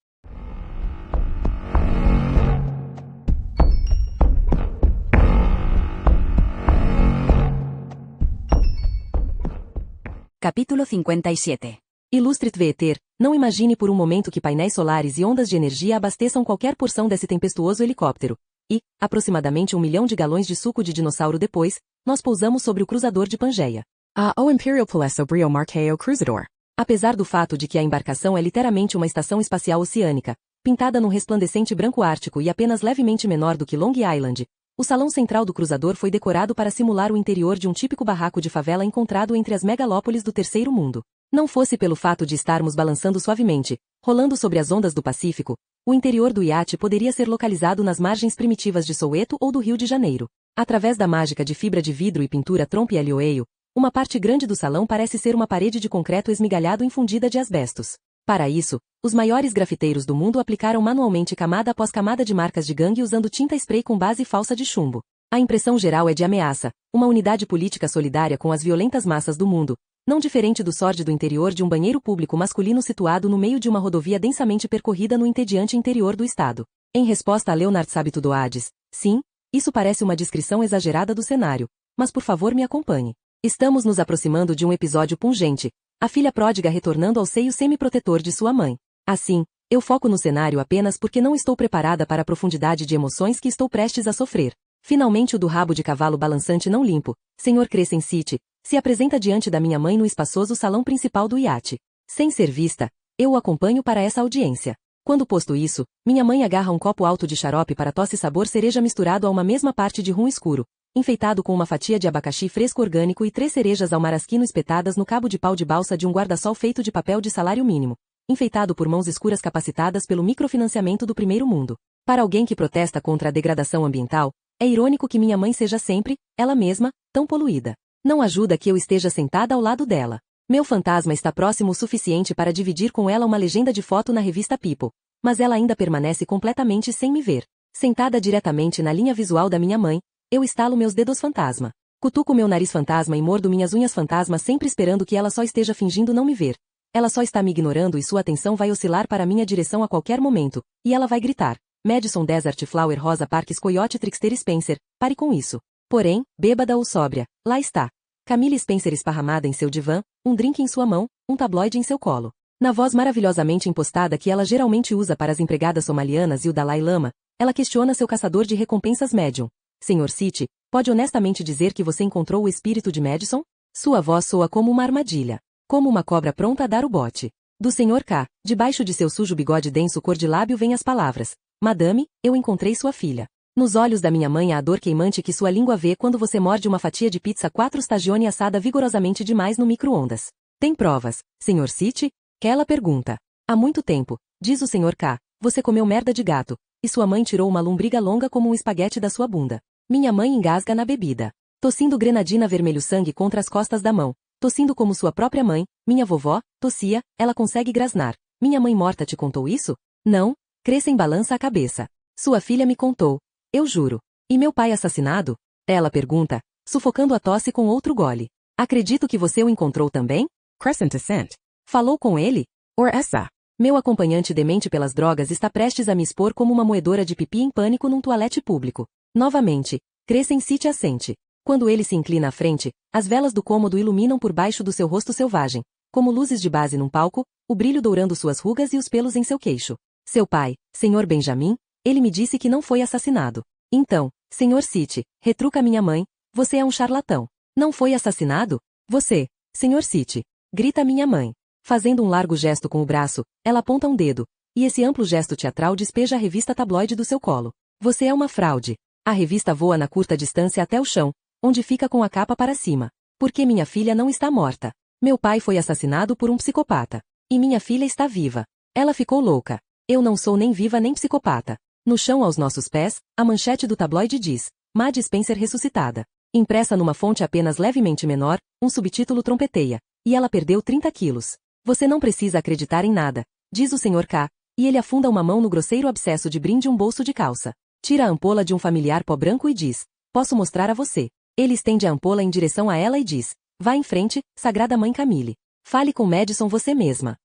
Capítulo 57. Ilustre Tveter, não imagine por um momento que painéis solares e ondas de energia abasteçam qualquer porção desse tempestuoso helicóptero. E, aproximadamente 1 milhão de galões de suco de dinossauro depois, nós pousamos sobre o cruzador de Pangeia. O Imperial Palesso Brio Marqueo Cruzador. Apesar do fato de que a embarcação é literalmente uma estação espacial oceânica, pintada num resplandecente branco ártico e apenas levemente menor do que Long Island, o salão central do cruzador foi decorado para simular o interior de um típico barraco de favela encontrado entre as megalópolis do terceiro mundo. Não fosse pelo fato de estarmos balançando suavemente, rolando sobre as ondas do Pacífico, o interior do iate poderia ser localizado nas margens primitivas de Soweto ou do Rio de Janeiro. Através da mágica de fibra de vidro e pintura Trompe-l'Oeil, uma parte grande do salão parece ser uma parede de concreto esmigalhado infundida de asbestos. Para isso, os maiores grafiteiros do mundo aplicaram manualmente camada após camada de marcas de gangue usando tinta spray com base falsa de chumbo. A impressão geral é de ameaça, uma unidade política solidária com as violentas massas do mundo, não diferente do sórdido interior de um banheiro público masculino situado no meio de uma rodovia densamente percorrida no entediante interior do estado. Em resposta a Leonard Sábito Doades, sim, isso parece uma descrição exagerada do cenário, mas por favor me acompanhe. Estamos nos aproximando de um episódio pungente, a filha pródiga retornando ao seio semi-protetor de sua mãe. Assim, eu foco no cenário apenas porque não estou preparada para a profundidade de emoções que estou prestes a sofrer. Finalmente o do rabo de cavalo balançante não limpo, Sr. Crescent City, se apresenta diante da minha mãe no espaçoso salão principal do iate. Sem ser vista, eu o acompanho para essa audiência. Quando posto isso, minha mãe agarra um copo alto de xarope para tosse sabor cereja misturado a uma mesma parte de rum escuro, enfeitado com uma fatia de abacaxi fresco orgânico e 3 cerejas ao marasquino espetadas no cabo de pau de balsa de um guarda-sol feito de papel de salário mínimo, enfeitado por mãos escuras capacitadas pelo microfinanciamento do primeiro mundo. Para alguém que protesta contra a degradação ambiental, é irônico que minha mãe seja sempre, ela mesma, tão poluída. Não ajuda que eu esteja sentada ao lado dela. Meu fantasma está próximo o suficiente para dividir com ela uma legenda de foto na revista People, mas ela ainda permanece completamente sem me ver. Sentada diretamente na linha visual da minha mãe, eu estalo meus dedos fantasma. Cutuco meu nariz fantasma e mordo minhas unhas fantasma sempre esperando que ela só esteja fingindo não me ver. Ela só está me ignorando e sua atenção vai oscilar para minha direção a qualquer momento, e ela vai gritar: Madison Desert Flower Rosa Parks Coyote Trickster Spencer, pare com isso. Porém, bêbada ou sóbria, lá está. Camille Spencer esparramada em seu divã, um drink em sua mão, um tabloide em seu colo. Na voz maravilhosamente impostada que ela geralmente usa para as empregadas somalianas e o Dalai Lama, ela questiona seu caçador de recompensas médium. Sr. City, pode honestamente dizer que você encontrou o espírito de Madison? Sua voz soa como uma armadilha. Como uma cobra pronta a dar o bote. Do Sr. K, debaixo de seu sujo bigode denso cor de lábio vêm as palavras. Madame, eu encontrei sua filha. Nos olhos da minha mãe há a dor queimante que sua língua vê quando você morde uma fatia de pizza 4 stagione assada vigorosamente demais no micro-ondas. Tem provas, Sr. City? Que ela pergunta. Há muito tempo, diz o Sr. K, você comeu merda de gato, e sua mãe tirou uma lombriga longa como um espaguete da sua bunda. Minha mãe engasga na bebida. Tossindo grenadina vermelho sangue contra as costas da mão. Tossindo como sua própria mãe, minha vovó, tossia, ela consegue grasnar. Minha mãe morta te contou isso? Não? Crescem balança a cabeça. Sua filha me contou. Eu juro. E meu pai assassinado? Ela pergunta, sufocando a tosse com outro gole. Acredito que você o encontrou também? Crescent Ascent. Falou com ele? Or essa. Meu acompanhante demente pelas drogas está prestes a me expor como uma moedora de pipi em pânico num toalete público. Novamente, Crescent City assente. Quando ele se inclina à frente, as velas do cômodo iluminam por baixo do seu rosto selvagem, como luzes de base num palco, o brilho dourando suas rugas e os pelos em seu queixo. Seu pai, Sr. Benjamin, ele me disse que não foi assassinado. Então, Sr. City, retruca minha mãe, você é um charlatão. Não foi assassinado? Você, Sr. City, grita minha mãe. Fazendo um largo gesto com o braço, ela aponta um dedo, e esse amplo gesto teatral despeja a revista tabloide do seu colo. Você é uma fraude. A revista voa na curta distância até o chão, onde fica com a capa para cima. Porque minha filha não está morta. Meu pai foi assassinado por um psicopata. E minha filha está viva. Ela ficou louca. Eu não sou nem viva nem psicopata. No chão aos nossos pés, a manchete do tabloide diz, Mad Spencer ressuscitada. Impressa numa fonte apenas levemente menor, um subtítulo trompeteia. E ela perdeu 30 quilos. Você não precisa acreditar em nada, diz o Sr. K, e ele afunda uma mão no grosseiro abscesso de brinde um bolso de calça. Tira a ampola de um familiar pó branco e diz, posso mostrar a você. Ele estende a ampola em direção a ela e diz, vá em frente, Sagrada Mãe Camille. Fale com Madison você mesma.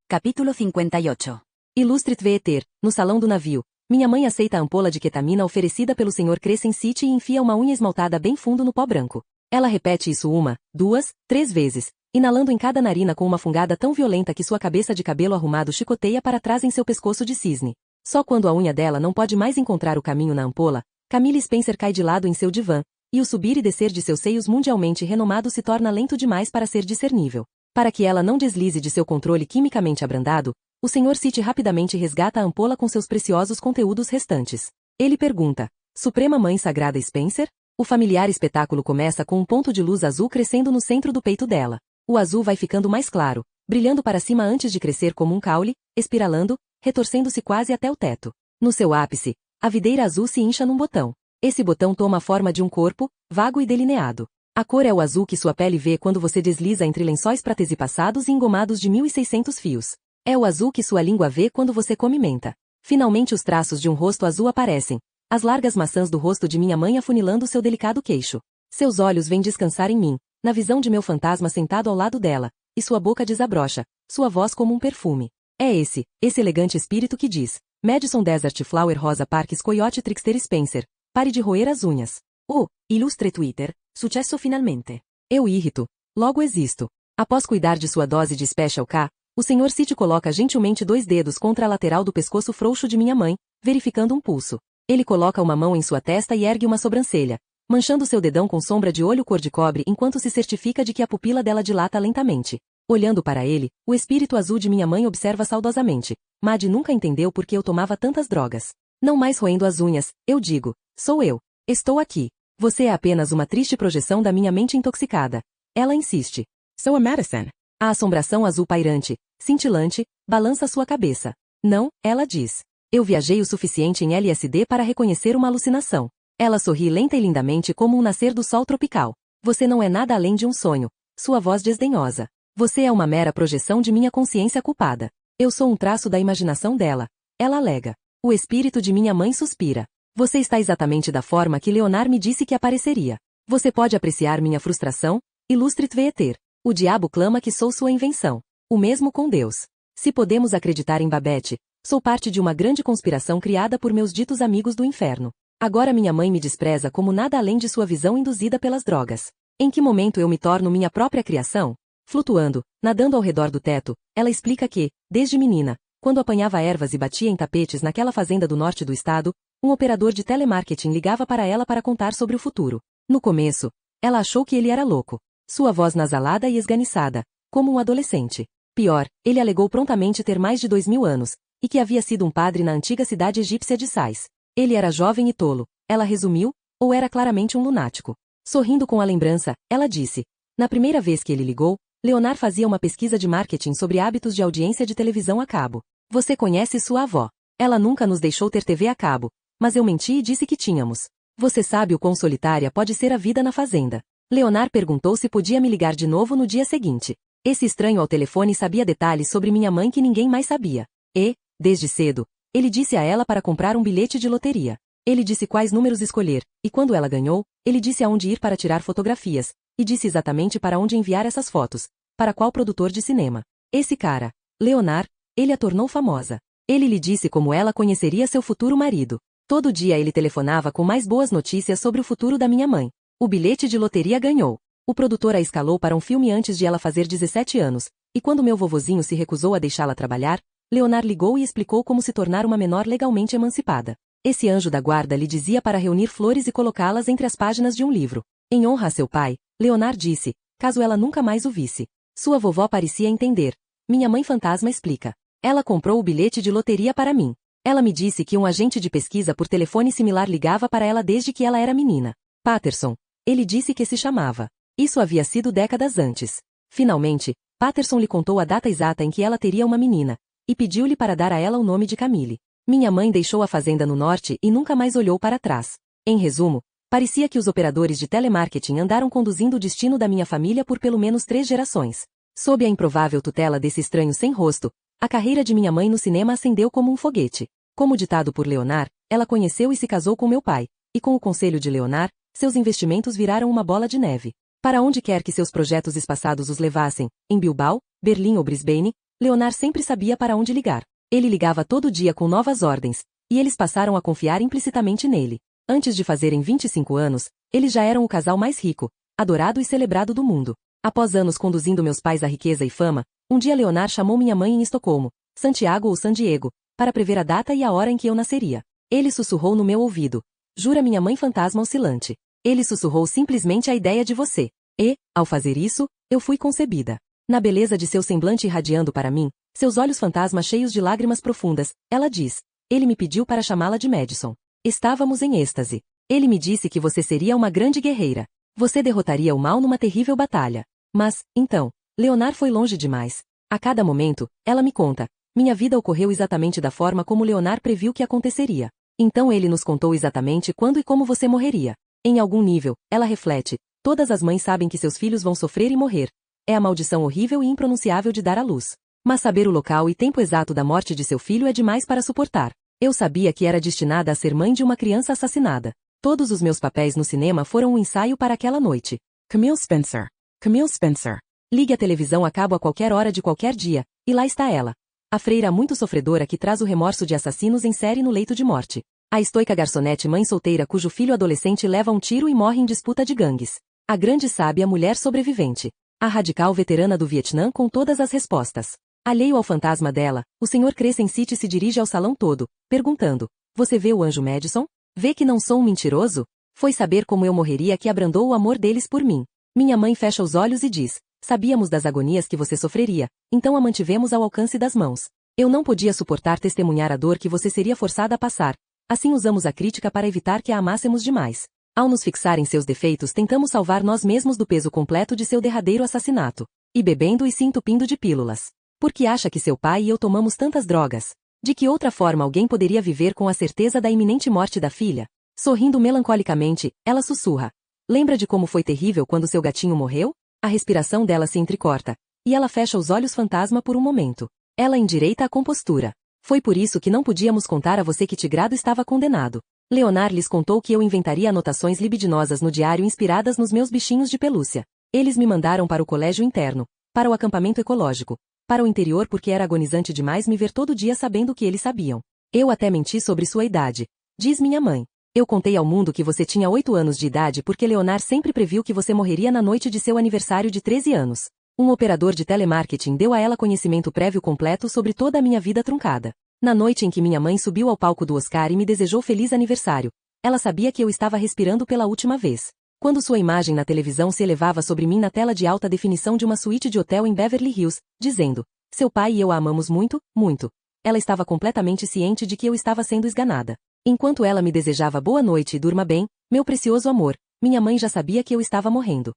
Capítulo 58. Illustre Veeter, no salão do navio. Minha mãe aceita a ampola de ketamina oferecida pelo Sr. Crescent City e enfia uma unha esmaltada bem fundo no pó branco. Ela repete isso 1, 2, 3 vezes, inalando em cada narina com uma fungada tão violenta que sua cabeça de cabelo arrumado chicoteia para trás em seu pescoço de cisne. Só quando a unha dela não pode mais encontrar o caminho na ampola, Camille Spencer cai de lado em seu divã, e o subir e descer de seus seios mundialmente renomados se torna lento demais para ser discernível. Para que ela não deslize de seu controle quimicamente abrandado, o Sr. City rapidamente resgata a ampola com seus preciosos conteúdos restantes. Ele pergunta, Suprema Mãe Sagrada Spencer? O familiar espetáculo começa com um ponto de luz azul crescendo no centro do peito dela. O azul vai ficando mais claro, brilhando para cima antes de crescer como um caule, espiralando, retorcendo-se quase até o teto. No seu ápice, a videira azul se incha num botão. Esse botão toma a forma de um corpo, vago e delineado. A cor é o azul que sua pele vê quando você desliza entre lençóis pratersepassados e engomados de 1.600 fios. É o azul que sua língua vê quando você come menta. Finalmente os traços de um rosto azul aparecem. As largas maçãs do rosto de minha mãe afunilando seu delicado queixo. Seus olhos vêm descansar em mim, na visão de meu fantasma sentado ao lado dela, e sua boca desabrocha, sua voz como um perfume. É esse elegante espírito que diz, Madison Desert Flower Rosa Parks Coyote Trickster Spencer, pare de roer as unhas. Oh, ilustre Twitter, sucesso finalmente. Eu irrito, logo existo. Após cuidar de sua dose de Special K, o Sr. City coloca gentilmente 2 dedos contra a lateral do pescoço frouxo de minha mãe, verificando um pulso. Ele coloca uma mão em sua testa e ergue uma sobrancelha, manchando seu dedão com sombra de olho cor de cobre enquanto se certifica de que a pupila dela dilata lentamente. Olhando para ele, o espírito azul de minha mãe observa saudosamente. Mad nunca entendeu por que eu tomava tantas drogas. Não mais roendo as unhas, eu digo, sou eu. Estou aqui. Você é apenas uma triste projeção da minha mente intoxicada. Ela insiste. So a Madison. A assombração azul pairante, cintilante, balança sua cabeça. Não, ela diz. Eu viajei o suficiente em LSD para reconhecer uma alucinação. Ela sorri lenta e lindamente como um nascer do sol tropical. Você não é nada além de um sonho. Sua voz desdenhosa. Você é uma mera projeção de minha consciência culpada. Eu sou um traço da imaginação dela. Ela alega. O espírito de minha mãe suspira. Você está exatamente da forma que Leonard me disse que apareceria. Você pode apreciar minha frustração, ilustre Tveeter. O diabo clama que sou sua invenção. O mesmo com Deus. Se podemos acreditar em Babette, sou parte de uma grande conspiração criada por meus ditos amigos do inferno. Agora minha mãe me despreza como nada além de sua visão induzida pelas drogas. Em que momento eu me torno minha própria criação? Flutuando, nadando ao redor do teto, ela explica que, desde menina, quando apanhava ervas e batia em tapetes naquela fazenda do norte do estado, um operador de telemarketing ligava para ela para contar sobre o futuro. No começo, ela achou que ele era louco. Sua voz nasalada e esganiçada, como um adolescente. Pior, ele alegou prontamente ter mais de 2000 anos, e que havia sido um padre na antiga cidade egípcia de Sais. Ele era jovem e tolo, ela resumiu, ou era claramente um lunático. Sorrindo com a lembrança, ela disse: na primeira vez que ele ligou, Leonard fazia uma pesquisa de marketing sobre hábitos de audiência de televisão a cabo. Você conhece sua avó. Ela nunca nos deixou ter TV a cabo, mas eu menti e disse que tínhamos. Você sabe o quão solitária pode ser a vida na fazenda. Leonard perguntou se podia me ligar de novo no dia seguinte. Esse estranho ao telefone sabia detalhes sobre minha mãe que ninguém mais sabia. E, desde cedo, ele disse a ela para comprar um bilhete de loteria. Ele disse quais números escolher, e quando ela ganhou, ele disse aonde ir para tirar fotografias, e disse exatamente para onde enviar essas fotos, para qual produtor de cinema. Esse cara, Leonard, ele a tornou famosa. Ele lhe disse como ela conheceria seu futuro marido. Todo dia ele telefonava com mais boas notícias sobre o futuro da minha mãe. O bilhete de loteria ganhou. O produtor a escalou para um filme antes de ela fazer 17 anos, e quando meu vovozinho se recusou a deixá-la trabalhar, Leonard ligou e explicou como se tornar uma menor legalmente emancipada. Esse anjo da guarda lhe dizia para reunir flores e colocá-las entre as páginas de um livro. Em honra a seu pai, Leonard disse, caso ela nunca mais o visse. Sua vovó parecia entender. Minha mãe fantasma explica. Ela comprou o bilhete de loteria para mim. Ela me disse que um agente de pesquisa por telefone similar ligava para ela desde que ela era menina. Patterson. Ele disse que se chamava. Isso havia sido décadas antes. Finalmente, Patterson lhe contou a data exata em que ela teria uma menina, e pediu-lhe para dar a ela o nome de Camille. Minha mãe deixou a fazenda no norte e nunca mais olhou para trás. Em resumo, parecia que os operadores de telemarketing andaram conduzindo o destino da minha família por pelo menos 3 gerações. Sob a improvável tutela desse estranho sem rosto, a carreira de minha mãe no cinema acendeu como um foguete. Como ditado por Leonard, ela conheceu e se casou com meu pai, e com o conselho de Leonard, seus investimentos viraram uma bola de neve. Para onde quer que seus projetos espaçados os levassem, em Bilbao, Berlim ou Brisbane, Leonard sempre sabia para onde ligar. Ele ligava todo dia com novas ordens, e eles passaram a confiar implicitamente nele. Antes de fazerem 25 anos, eles já eram o casal mais rico, adorado e celebrado do mundo. Após anos conduzindo meus pais à riqueza e fama, um dia Leonard chamou minha mãe em Estocolmo, Santiago ou San Diego, para prever a data e a hora em que eu nasceria. Ele sussurrou no meu ouvido. Jura minha mãe fantasma oscilante. Ele sussurrou simplesmente a ideia de você. E, ao fazer isso, eu fui concebida. Na beleza de seu semblante irradiando para mim, seus olhos fantasma cheios de lágrimas profundas, ela diz. Ele me pediu para chamá-la de Madison. Estávamos em êxtase. Ele me disse que você seria uma grande guerreira. Você derrotaria o mal numa terrível batalha. Mas, então, Leonard foi longe demais. A cada momento, ela me conta. Minha vida ocorreu exatamente da forma como Leonard previu que aconteceria. Então ele nos contou exatamente quando e como você morreria. Em algum nível, ela reflete. Todas as mães sabem que seus filhos vão sofrer e morrer. É a maldição horrível e impronunciável de dar à luz. Mas saber o local e tempo exato da morte de seu filho é demais para suportar. Eu sabia que era destinada a ser mãe de uma criança assassinada. Todos os meus papéis no cinema foram um ensaio para aquela noite. Camille Spencer. Camille Spencer. Ligue a televisão a cabo a qualquer hora de qualquer dia, e lá está ela. A freira muito sofredora que traz o remorso de assassinos em série no leito de morte. A estoica garçonete mãe solteira cujo filho adolescente leva um tiro e morre em disputa de gangues. A grande sábia mulher sobrevivente. A radical veterana do Vietnã com todas as respostas. Alheio ao fantasma dela, o Sr. Crescent se dirige ao salão todo, perguntando, você vê o anjo Madison? Vê que não sou um mentiroso? Foi saber como eu morreria que abrandou o amor deles por mim. Minha mãe fecha os olhos e diz, sabíamos das agonias que você sofreria, então a mantivemos ao alcance das mãos. Eu não podia suportar testemunhar a dor que você seria forçada a passar. Assim usamos a crítica para evitar que a amássemos demais. Ao nos fixar em seus defeitos tentamos salvar nós mesmos do peso completo de seu derradeiro assassinato. E bebendo e se entupindo de pílulas. Por que acha que seu pai e eu tomamos tantas drogas? De que outra forma alguém poderia viver com a certeza da iminente morte da filha? Sorrindo melancolicamente, ela sussurra. Lembra de como foi terrível quando seu gatinho morreu? A respiração dela se entrecorta. E ela fecha os olhos fantasma por um momento. Ela endireita a compostura. Foi por isso que não podíamos contar a você que Tigrado estava condenado. Leonard lhes contou que eu inventaria anotações libidinosas no diário inspiradas nos meus bichinhos de pelúcia. Eles me mandaram para o colégio interno, para o acampamento ecológico, para o interior porque era agonizante demais me ver todo dia sabendo o que eles sabiam. Eu até menti sobre sua idade. Diz minha mãe. Eu contei ao mundo que você tinha 8 anos de idade porque Leonard sempre previu que você morreria na noite de seu aniversário de 13 anos. Um operador de telemarketing deu a ela conhecimento prévio completo sobre toda a minha vida truncada. Na noite em que minha mãe subiu ao palco do Oscar e me desejou feliz aniversário, ela sabia que eu estava respirando pela última vez. Quando sua imagem na televisão se elevava sobre mim na tela de alta definição de uma suíte de hotel em Beverly Hills, dizendo: "Seu pai e eu a amamos muito, muito", ela estava completamente ciente de que eu estava sendo esganada. Enquanto ela me desejava boa noite e durma bem, meu precioso amor, minha mãe já sabia que eu estava morrendo.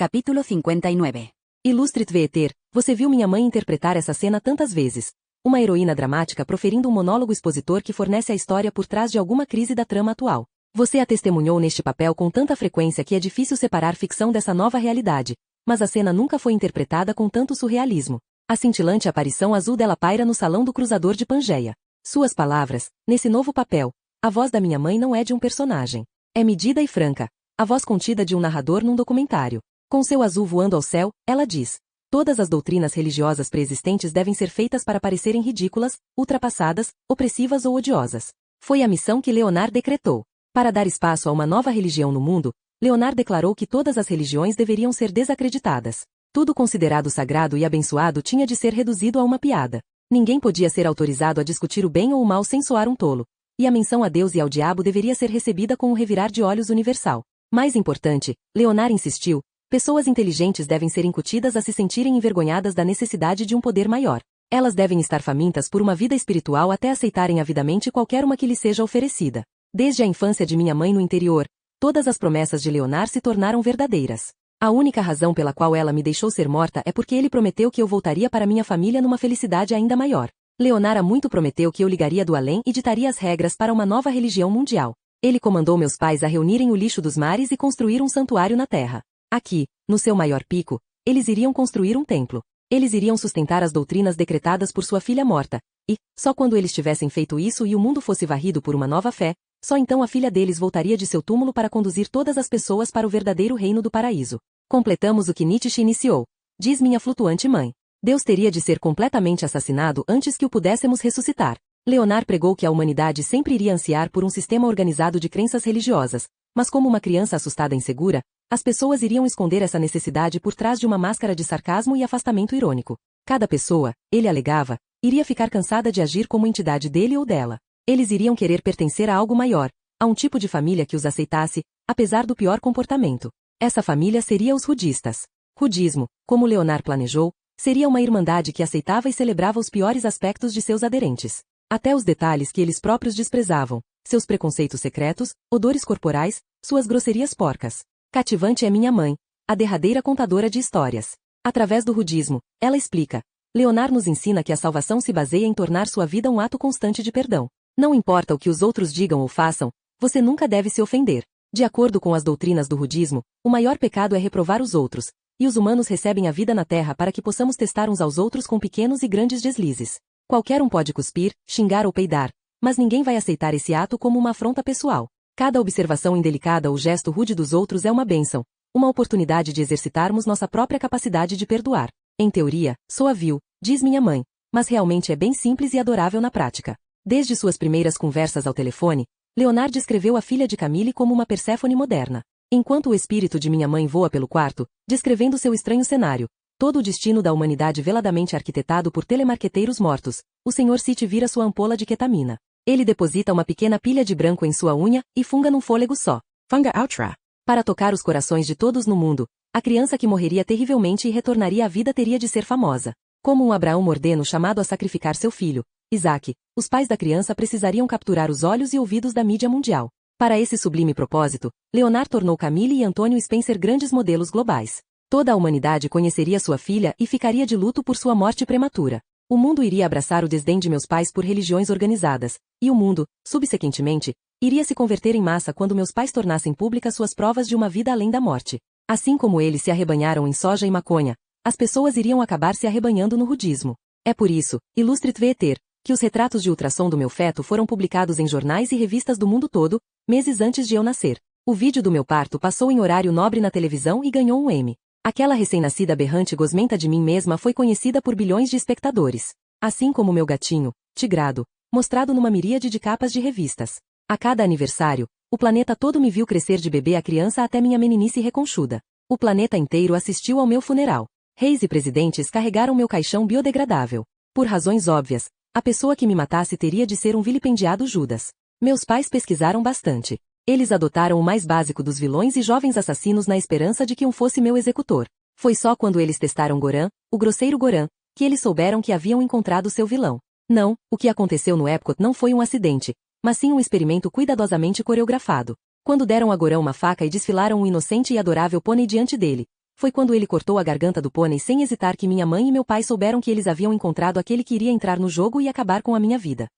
Capítulo 59. Ilustre Tveter, você viu minha mãe interpretar essa cena tantas vezes. Uma heroína dramática proferindo um monólogo expositor que fornece a história por trás de alguma crise da trama atual. Você a testemunhou neste papel com tanta frequência que é difícil separar ficção dessa nova realidade, mas a cena nunca foi interpretada com tanto surrealismo. A cintilante aparição azul dela paira no salão do cruzador de Pangeia. Suas palavras, nesse novo papel, a voz da minha mãe não é de um personagem. É medida e franca, a voz contida de um narrador num documentário. Com seu azul voando ao céu, ela diz: todas as doutrinas religiosas preexistentes devem ser feitas para parecerem ridículas, ultrapassadas, opressivas ou odiosas. Foi a missão que Leonard decretou. Para dar espaço a uma nova religião no mundo, Leonard declarou que todas as religiões deveriam ser desacreditadas. Tudo considerado sagrado e abençoado tinha de ser reduzido a uma piada. Ninguém podia ser autorizado a discutir o bem ou o mal sem soar um tolo. E a menção a Deus e ao diabo deveria ser recebida com um revirar de olhos universal. Mais importante, Leonard insistiu, pessoas inteligentes devem ser incutidas a se sentirem envergonhadas da necessidade de um poder maior. Elas devem estar famintas por uma vida espiritual até aceitarem avidamente qualquer uma que lhes seja oferecida. Desde a infância de minha mãe no interior, todas as promessas de Leonard se tornaram verdadeiras. A única razão pela qual ela me deixou ser morta é porque ele prometeu que eu voltaria para minha família numa felicidade ainda maior. Leonard há muito prometeu que eu ligaria do além e ditaria as regras para uma nova religião mundial. Ele comandou meus pais a reunirem o lixo dos mares e construir um santuário na terra. Aqui, no seu maior pico, eles iriam construir um templo. Eles iriam sustentar as doutrinas decretadas por sua filha morta, e, só quando eles tivessem feito isso e o mundo fosse varrido por uma nova fé, só então a filha deles voltaria de seu túmulo para conduzir todas as pessoas para o verdadeiro reino do paraíso. Completamos o que Nietzsche iniciou, diz minha flutuante mãe. Deus teria de ser completamente assassinado antes que o pudéssemos ressuscitar. Leonard pregou que a humanidade sempre iria ansiar por um sistema organizado de crenças religiosas, mas como uma criança assustada e insegura, as pessoas iriam esconder essa necessidade por trás de uma máscara de sarcasmo e afastamento irônico. Cada pessoa, ele alegava, iria ficar cansada de agir como entidade dele ou dela. Eles iriam querer pertencer a algo maior, a um tipo de família que os aceitasse, apesar do pior comportamento. Essa família seria os rudistas. Rudismo, como Leonard planejou, seria uma irmandade que aceitava e celebrava os piores aspectos de seus aderentes. Até os detalhes que eles próprios desprezavam, seus preconceitos secretos, odores corporais, suas grosserias porcas. Cativante é minha mãe, a derradeira contadora de histórias. Através do rudismo, ela explica. Leonard nos ensina que a salvação se baseia em tornar sua vida um ato constante de perdão. Não importa o que os outros digam ou façam, você nunca deve se ofender. De acordo com as doutrinas do rudismo, o maior pecado é reprovar os outros, e os humanos recebem a vida na Terra para que possamos testar uns aos outros com pequenos e grandes deslizes. Qualquer um pode cuspir, xingar ou peidar, mas ninguém vai aceitar esse ato como uma afronta pessoal. Cada observação indelicada ou gesto rude dos outros é uma bênção, uma oportunidade de exercitarmos nossa própria capacidade de perdoar. Em teoria, soa vil, diz minha mãe, mas realmente é bem simples e adorável na prática. Desde suas primeiras conversas ao telefone, Leonard descreveu a filha de Camille como uma Perséfone moderna. Enquanto o espírito de minha mãe voa pelo quarto, descrevendo seu estranho cenário, todo o destino da humanidade veladamente arquitetado por telemarqueteiros mortos, o Sr. City vira sua ampola de ketamina. Ele deposita uma pequena pilha de branco em sua unha e funga num fôlego só. Funga outra. Para tocar os corações de todos no mundo, a criança que morreria terrivelmente e retornaria à vida teria de ser famosa. Como um Abraão mordeno chamado a sacrificar seu filho, Isaac, os pais da criança precisariam capturar os olhos e ouvidos da mídia mundial. Para esse sublime propósito, Leonard tornou Camille e Antônio Spencer grandes modelos globais. Toda a humanidade conheceria sua filha e ficaria de luto por sua morte prematura. O mundo iria abraçar o desdém de meus pais por religiões organizadas, e o mundo, subsequentemente, iria se converter em massa quando meus pais tornassem públicas suas provas de uma vida além da morte. Assim como eles se arrebanharam em soja e maconha, as pessoas iriam acabar se arrebanhando no rudismo. É por isso, ilustre Tveter, que os retratos de ultrassom do meu feto foram publicados em jornais e revistas do mundo todo, meses antes de eu nascer. O vídeo do meu parto passou em horário nobre na televisão e ganhou um Emmy. Aquela recém-nascida berrante gosmenta de mim mesma foi conhecida por bilhões de espectadores. Assim como meu gatinho, Tigrado, mostrado numa miríade de capas de revistas. A cada aniversário, o planeta todo me viu crescer de bebê a criança até minha meninice reconchuda. O planeta inteiro assistiu ao meu funeral. Reis e presidentes carregaram meu caixão biodegradável. Por razões óbvias, a pessoa que me matasse teria de ser um vilipendiado Judas. Meus pais pesquisaram bastante. Eles adotaram o mais básico dos vilões e jovens assassinos na esperança de que um fosse meu executor. Foi só quando eles testaram Goran, o grosseiro Goran, que eles souberam que haviam encontrado seu vilão. Não, o que aconteceu no Epcot não foi um acidente, mas sim um experimento cuidadosamente coreografado. Quando deram a Goran uma faca e desfilaram um inocente e adorável pônei diante dele, foi quando ele cortou a garganta do pônei sem hesitar que minha mãe e meu pai souberam que eles haviam encontrado aquele que iria entrar no jogo e acabar com a minha vida.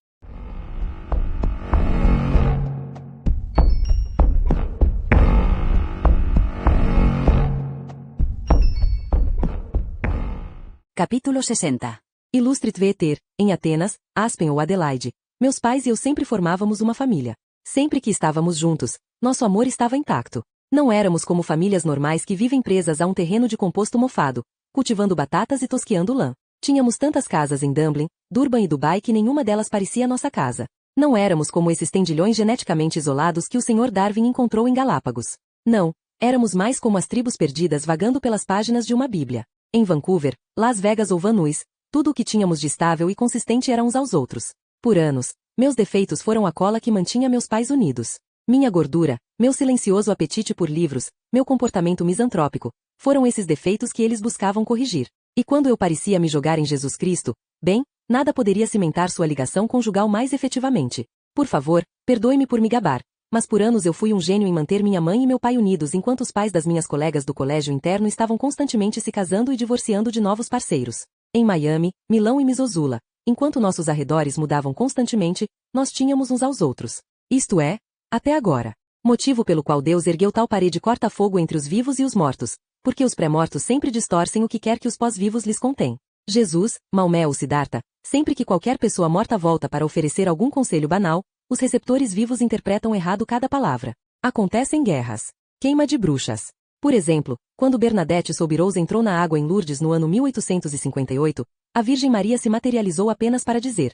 Capítulo 60. Ilustrit Veter, em Atenas, Aspen ou Adelaide, meus pais e eu sempre formávamos uma família. Sempre que estávamos juntos, nosso amor estava intacto. Não éramos como famílias normais que vivem presas a um terreno de composto mofado, cultivando batatas e tosqueando lã. Tínhamos tantas casas em Dublin, Durban e Dubai que nenhuma delas parecia nossa casa. Não éramos como esses tendilhões geneticamente isolados que o Sr. Darwin encontrou em Galápagos. Não, éramos mais como as tribos perdidas vagando pelas páginas de uma Bíblia. Em Vancouver, Las Vegas ou Van Nuys, tudo o que tínhamos de estável e consistente era uns aos outros. Por anos, meus defeitos foram a cola que mantinha meus pais unidos. Minha gordura, meu silencioso apetite por livros, meu comportamento misantrópico, foram esses defeitos que eles buscavam corrigir. E quando eu parecia me jogar em Jesus Cristo, bem, nada poderia cimentar sua ligação conjugal mais efetivamente. Por favor, perdoe-me por me gabar, mas por anos eu fui um gênio em manter minha mãe e meu pai unidos enquanto os pais das minhas colegas do colégio interno estavam constantemente se casando e divorciando de novos parceiros. Em Miami, Milão e Missoula, enquanto nossos arredores mudavam constantemente, nós tínhamos uns aos outros. Isto é, até agora. Motivo pelo qual Deus ergueu tal parede corta-fogo entre os vivos e os mortos, porque os pré-mortos sempre distorcem o que quer que os pós-vivos lhes contêm. Jesus, Maomé ou Siddhartha, sempre que qualquer pessoa morta volta para oferecer algum conselho banal, os receptores vivos interpretam errado cada palavra. Acontecem guerras. Queima de bruxas. Por exemplo, quando Bernadette Soubirous entrou na água em Lourdes no ano 1858, a Virgem Maria se materializou apenas para dizer: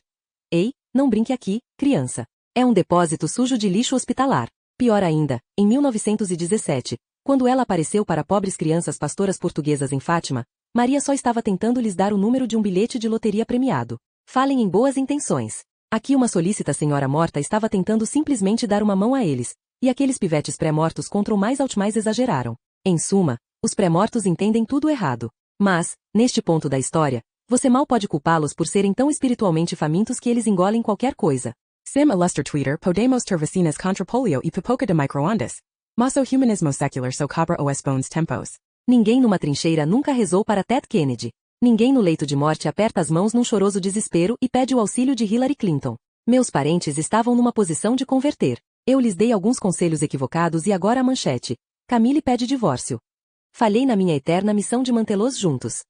"Ei, não brinque aqui, criança. É um depósito sujo de lixo hospitalar." Pior ainda, em 1917, quando ela apareceu para pobres crianças pastoras portuguesas em Fátima, Maria só estava tentando lhes dar o número de um bilhete de loteria premiado. Falem em boas intenções. Aqui uma solícita senhora morta estava tentando simplesmente dar uma mão a eles, e aqueles pivetes pré-mortos contra o mais alto mais exageraram. Em suma, os pré-mortos entendem tudo errado. Mas, neste ponto da história, você mal pode culpá-los por serem tão espiritualmente famintos que eles engolem qualquer coisa. Sim illustre Twitter podemos ter vacinas contra polio e pipoca de microondas. Mas o humanismo secular so cabra os bons tempos. Ninguém numa trincheira nunca rezou para Ted Kennedy. Ninguém no leito de morte aperta as mãos num choroso desespero e pede o auxílio de Hillary Clinton. Meus parentes estavam numa posição de converter. Eu lhes dei alguns conselhos equivocados e agora a manchete. Camille pede divórcio. Falhei na minha eterna missão de mantê-los juntos.